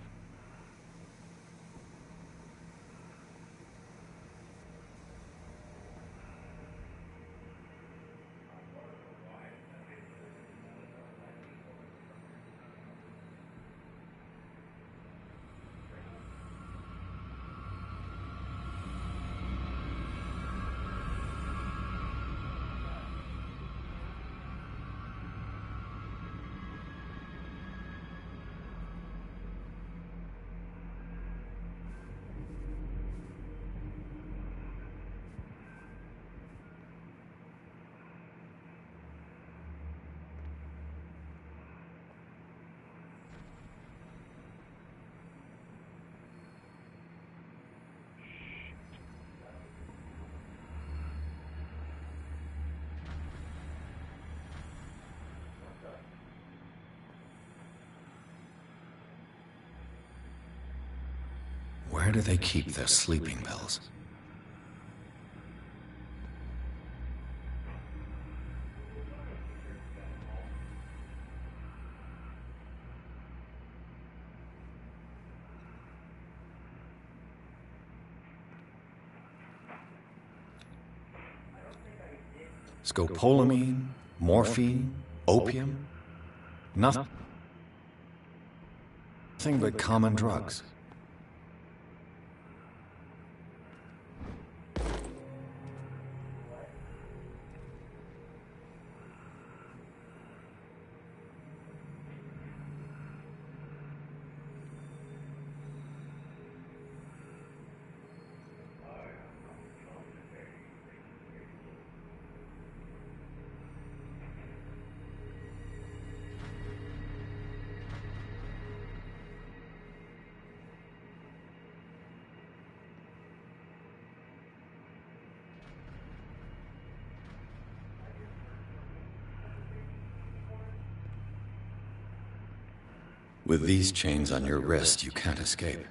C: Where do they keep their sleeping pills? Scopolamine, morphine, opium? Nothing but common drugs. With these chains on your wrist, you can't escape.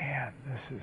A: Man, this is...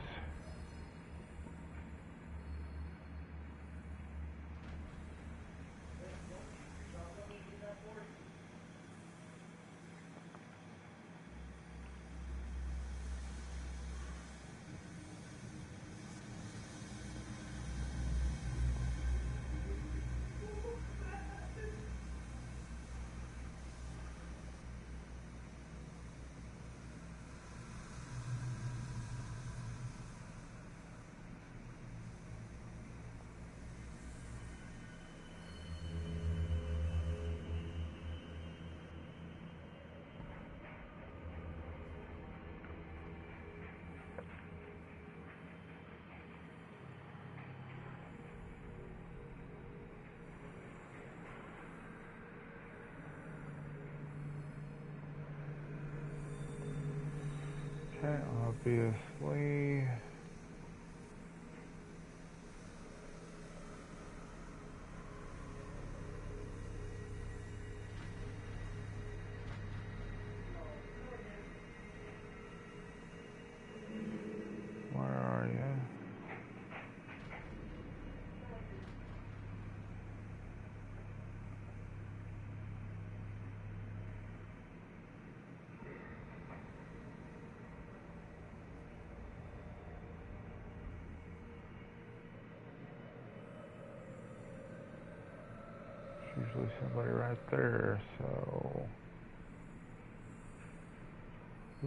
A: Okay, obviously. Where are you? Usually somebody right there, so...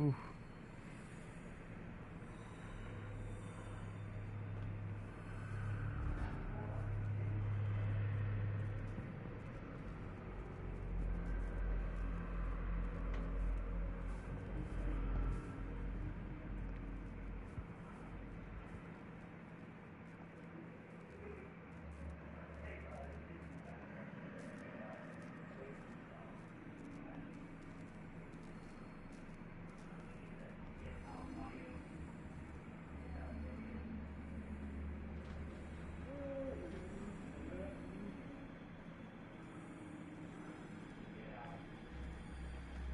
A: Oof.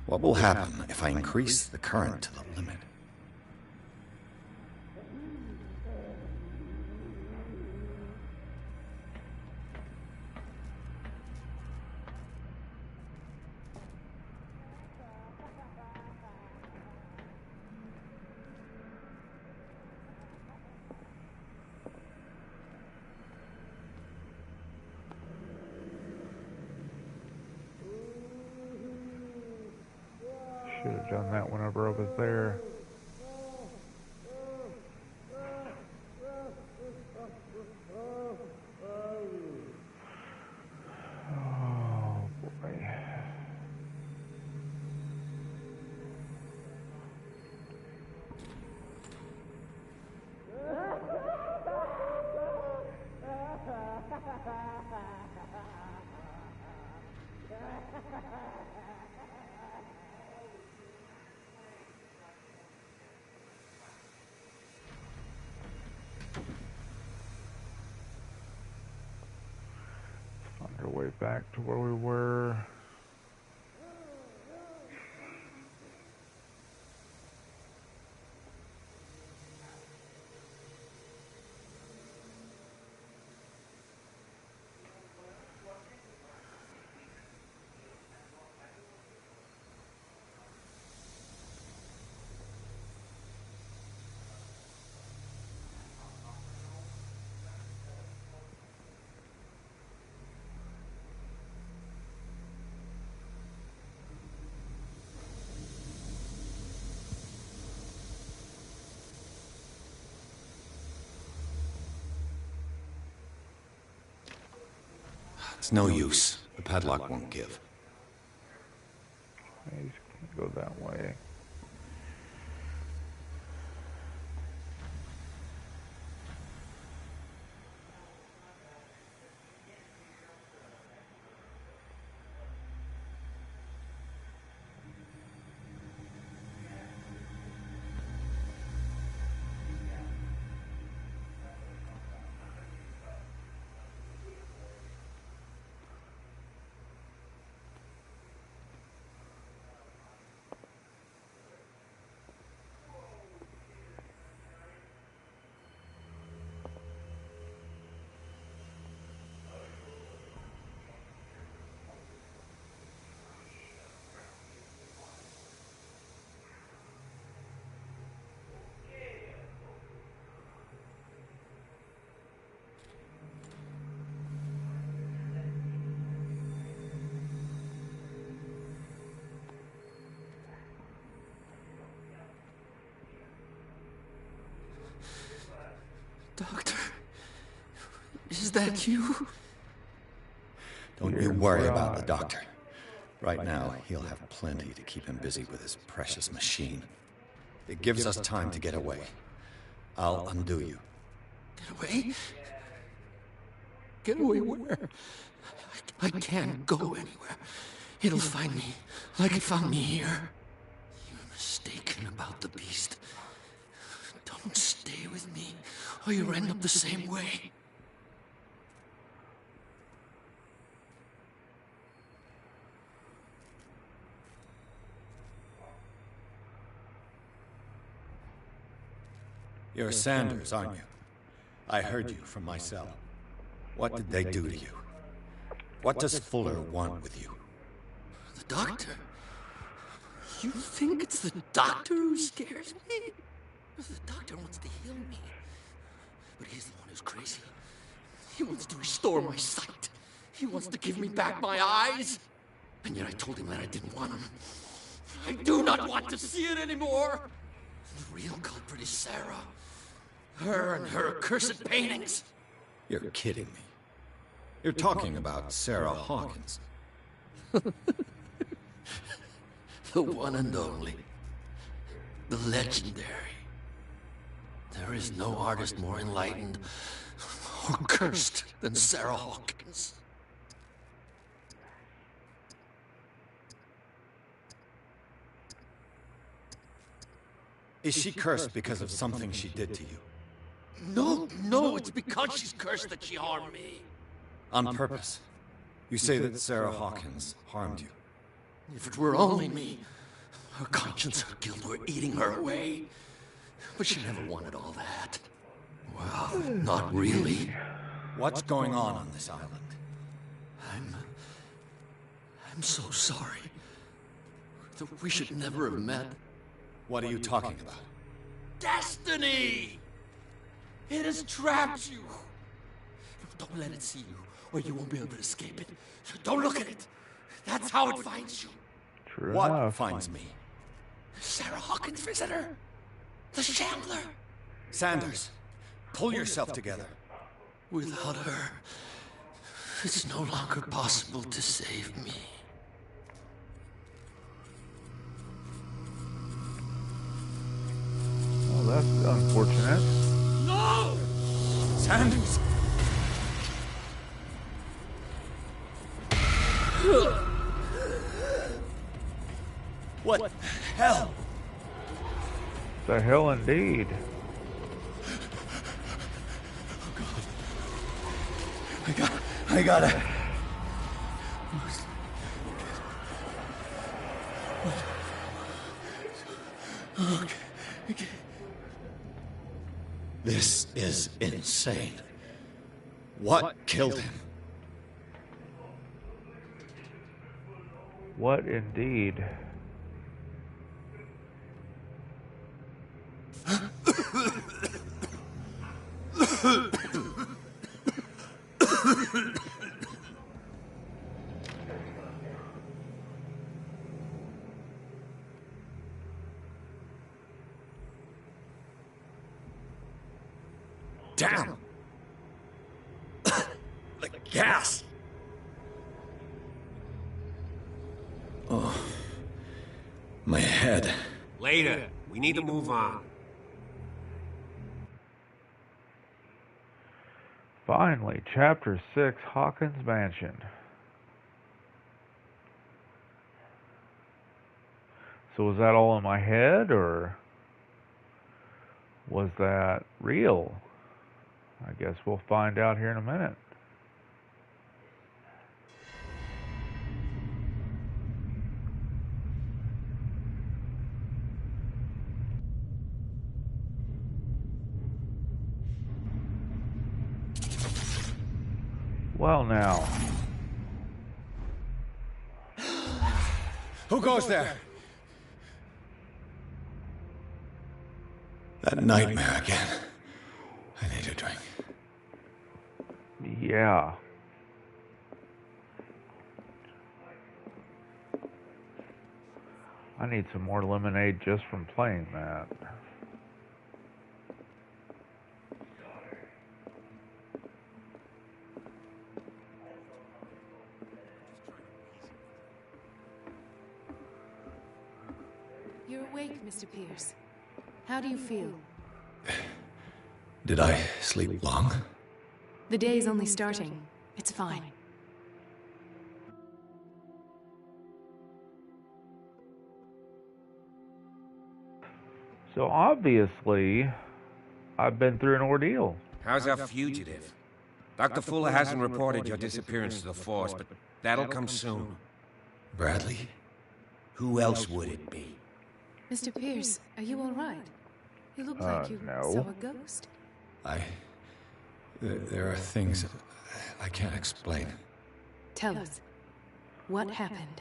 C: What will happen if I increase the current to the limit?
A: Should have done that whenever I was there. Oh boy. Find our way back to where we were.
C: It's no use. The padlock won't give.
A: I just can't go that way.
M: Doctor, is that you?
C: Don't you worry about the doctor. Right now, he'll have plenty to keep him busy with his precious machine. It gives us time to get away. I'll undo you.
M: Get away? Get away where? I can't go anywhere. It'll find me, like it found me here. mistaken about the beast. Don't stay with me, or you end up the same way.
C: You're Sanders, aren't you? I heard you from my cell. What did they do to you? What does Fuller want with you?
M: The doctor? You think it's the doctor who scares me? The doctor wants to heal me. But he's the one who's crazy. He wants to restore my sight. He wants to give me back my eyes. And yet I told him that I didn't want him. I do not want to see it anymore. The real culprit is Sarah. Her and her accursed paintings.
C: You're kidding me. You're talking about Sarah Hawkins.
M: The one and only. The legendary. There is no artist more enlightened or cursed than Sarah Hawkins.
C: Is she cursed because of something she did to you?
M: No, it's because she's cursed that she harmed me.
C: On purpose. You say that Sarah Hawkins harmed you.
M: If it were only me, her conscience, her guilt were eating her away. But she never wanted all that. Well, not really.
C: What's going on this island?
M: I'm so sorry. We should never have met.
C: What are you talking about?
M: Destiny! It has trapped you. Don't let it see you, or you won't be able to escape it. Don't look at it. That's how it finds you.
A: True
C: what
A: enough.
C: finds me?
M: Sarah Hawkins' visitor. The Shambler.
C: Sanders, pull yourself together.
M: Without her, it's no longer possible to save me.
A: Well, that's unfortunate.
M: No!
C: Sanders! What the hell?
A: The hell indeed.
C: I gotta...
M: Okay.
C: This is insane. What killed him?
A: What indeed?
C: Damn! The gas! Oh. My head.
B: Later. We need to move on.
A: Finally, Chapter 6, Hawkins Mansion. So was that all in my head, or was that real? I guess we'll find out here in a minute. Well now.
C: Who goes there? That nightmare again. I need a drink.
A: Yeah. I need some more lemonade just from playing that.
K: You're awake, Mr. Pierce. How do you feel?
C: Did I sleep long?
K: The day's only starting. It's fine.
A: So obviously, I've been through an ordeal.
B: How's our fugitive? Dr. Fuller hasn't reported your disappearance to the Force, but that'll come soon.
C: Bradley?
B: Who else would it be?
K: Mr. Pierce, are you all right? You look like you
A: no.
K: saw a ghost.
C: There are things I can't explain.
K: Tell us, what happened?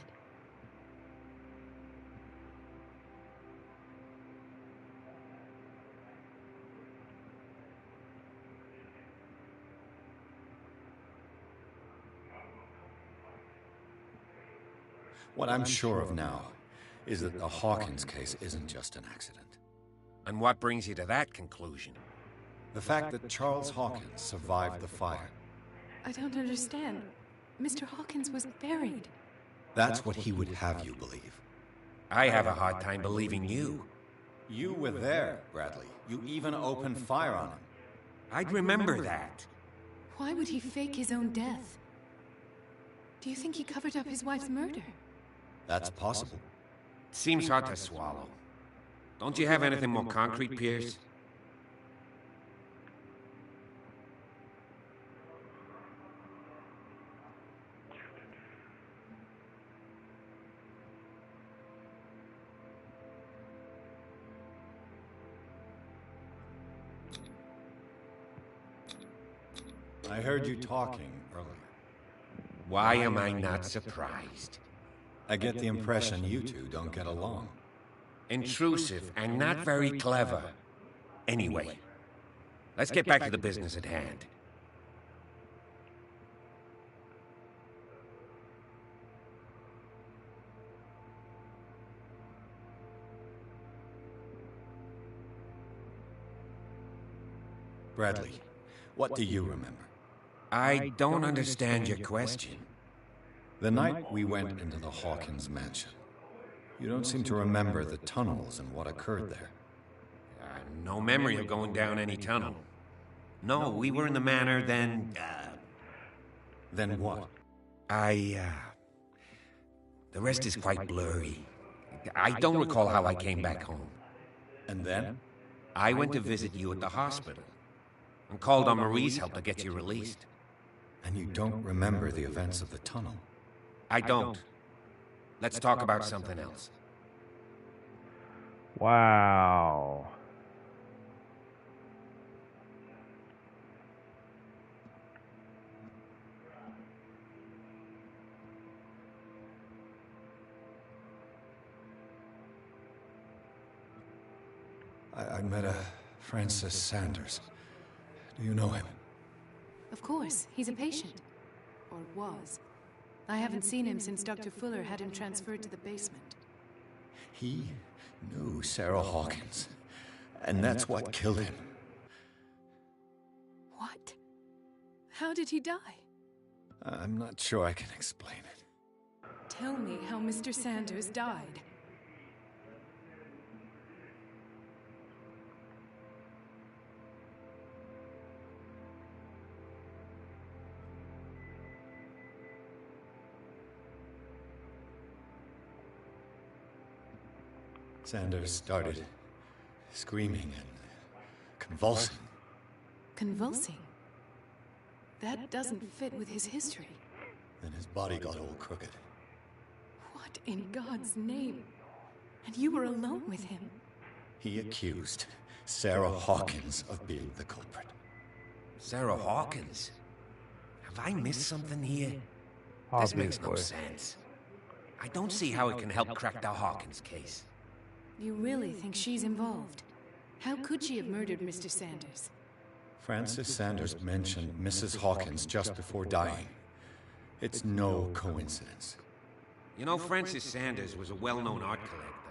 C: What I'm sure of now is that the Hawkins case isn't just an accident.
B: And what brings you to that conclusion?
C: The fact that Charles Hawkins survived the fire.
K: I don't understand. Mr. Hawkins was buried.
C: That's what he would have you believe.
B: I have a hard time believing you.
C: You were there, Bradley. You even opened fire on him.
B: I'd remember that.
K: Why would he fake his own death? Do you think he covered up his wife's murder?
C: That's possible.
B: Seems hard to swallow. Don't you have anything more concrete, Pierce?
C: I heard you talking earlier.
B: Why am I not surprised?
C: I get the impression you two don't get along.
B: Intrusive and not very clever. Anyway, let's get back to the business at hand.
C: Bradley, what do you remember?
B: I don't understand your question.
C: The night we went into the Hawkins mansion, you don't seem to remember the tunnels and what occurred there.
B: No memory of going down any tunnel. No, we were in the manor then,
C: Then what?
B: The rest is quite blurry. I don't recall how I came back home.
C: And then?
B: I went to visit you at the hospital and called on Marie's help to get you released.
C: And you don't remember the events of the tunnel?
B: I don't. Let's talk about something else.
A: Wow.
C: I met a Francis Sanders. Do you know him?
K: Of course, he's a patient. Or was. I haven't seen him since Dr. Fuller had him transferred to the basement.
C: He knew Sarah Hawkins, and that's what killed him.
K: What? How did he die?
C: I'm not sure I can explain it.
K: Tell me how Mr. Sanders died.
C: Sanders started screaming and convulsing.
K: Convulsing? That doesn't fit with his history.
C: Then his body got all crooked.
K: What in God's name? And you were alone with him?
C: He accused Sarah Hawkins of being the culprit.
B: Sarah Hawkins? Have I missed something here? This makes no sense. I don't see how it can help crack the Hawkins case.
K: You really think she's involved? How could she have murdered Mr. Sanders?
C: Francis Sanders mentioned Mrs. Hawkins just before dying. It's no coincidence.
B: You know, Francis Sanders was a well-known art collector.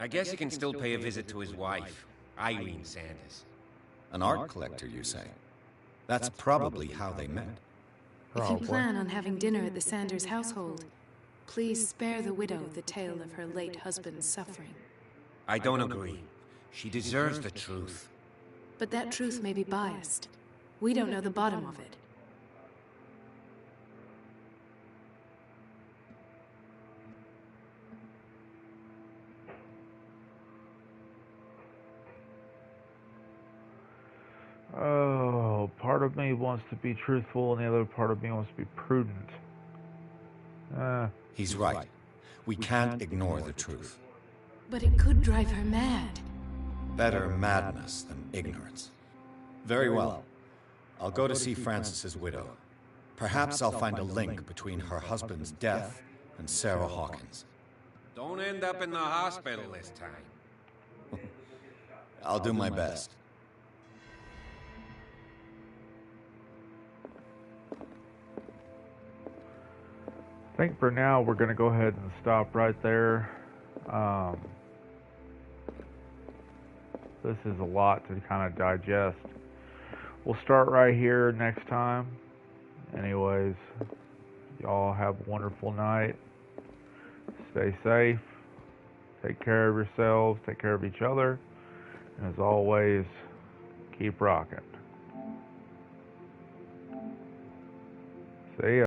B: I guess you can still pay a visit to his wife, Irene Sanders.
C: An art collector, you say? That's probably how they met.
K: If you plan on having dinner at the Sanders household, please spare the widow the tale of her late husband's suffering.
B: I don't agree. She deserves the truth.
K: But that truth may be biased. We don't know the bottom of it.
A: Oh, part of me wants to be truthful and the other part of me wants to be prudent.
C: He's right. We can't ignore the truth.
K: But it could drive her mad.
C: Better madness than ignorance. Very well. I'll go to see Francis's widow. Perhaps I'll find a link between her husband's death and Sarah Hawkins.
B: Don't end up in the hospital this time.
C: I'll do my best.
A: I think for now we're going to go ahead and stop right there. This is a lot to kind of digest. We'll start right here next time. Anyways, y'all have a wonderful night. Stay safe. Take care of yourselves. Take care of each other. And as always, keep rocking. See ya.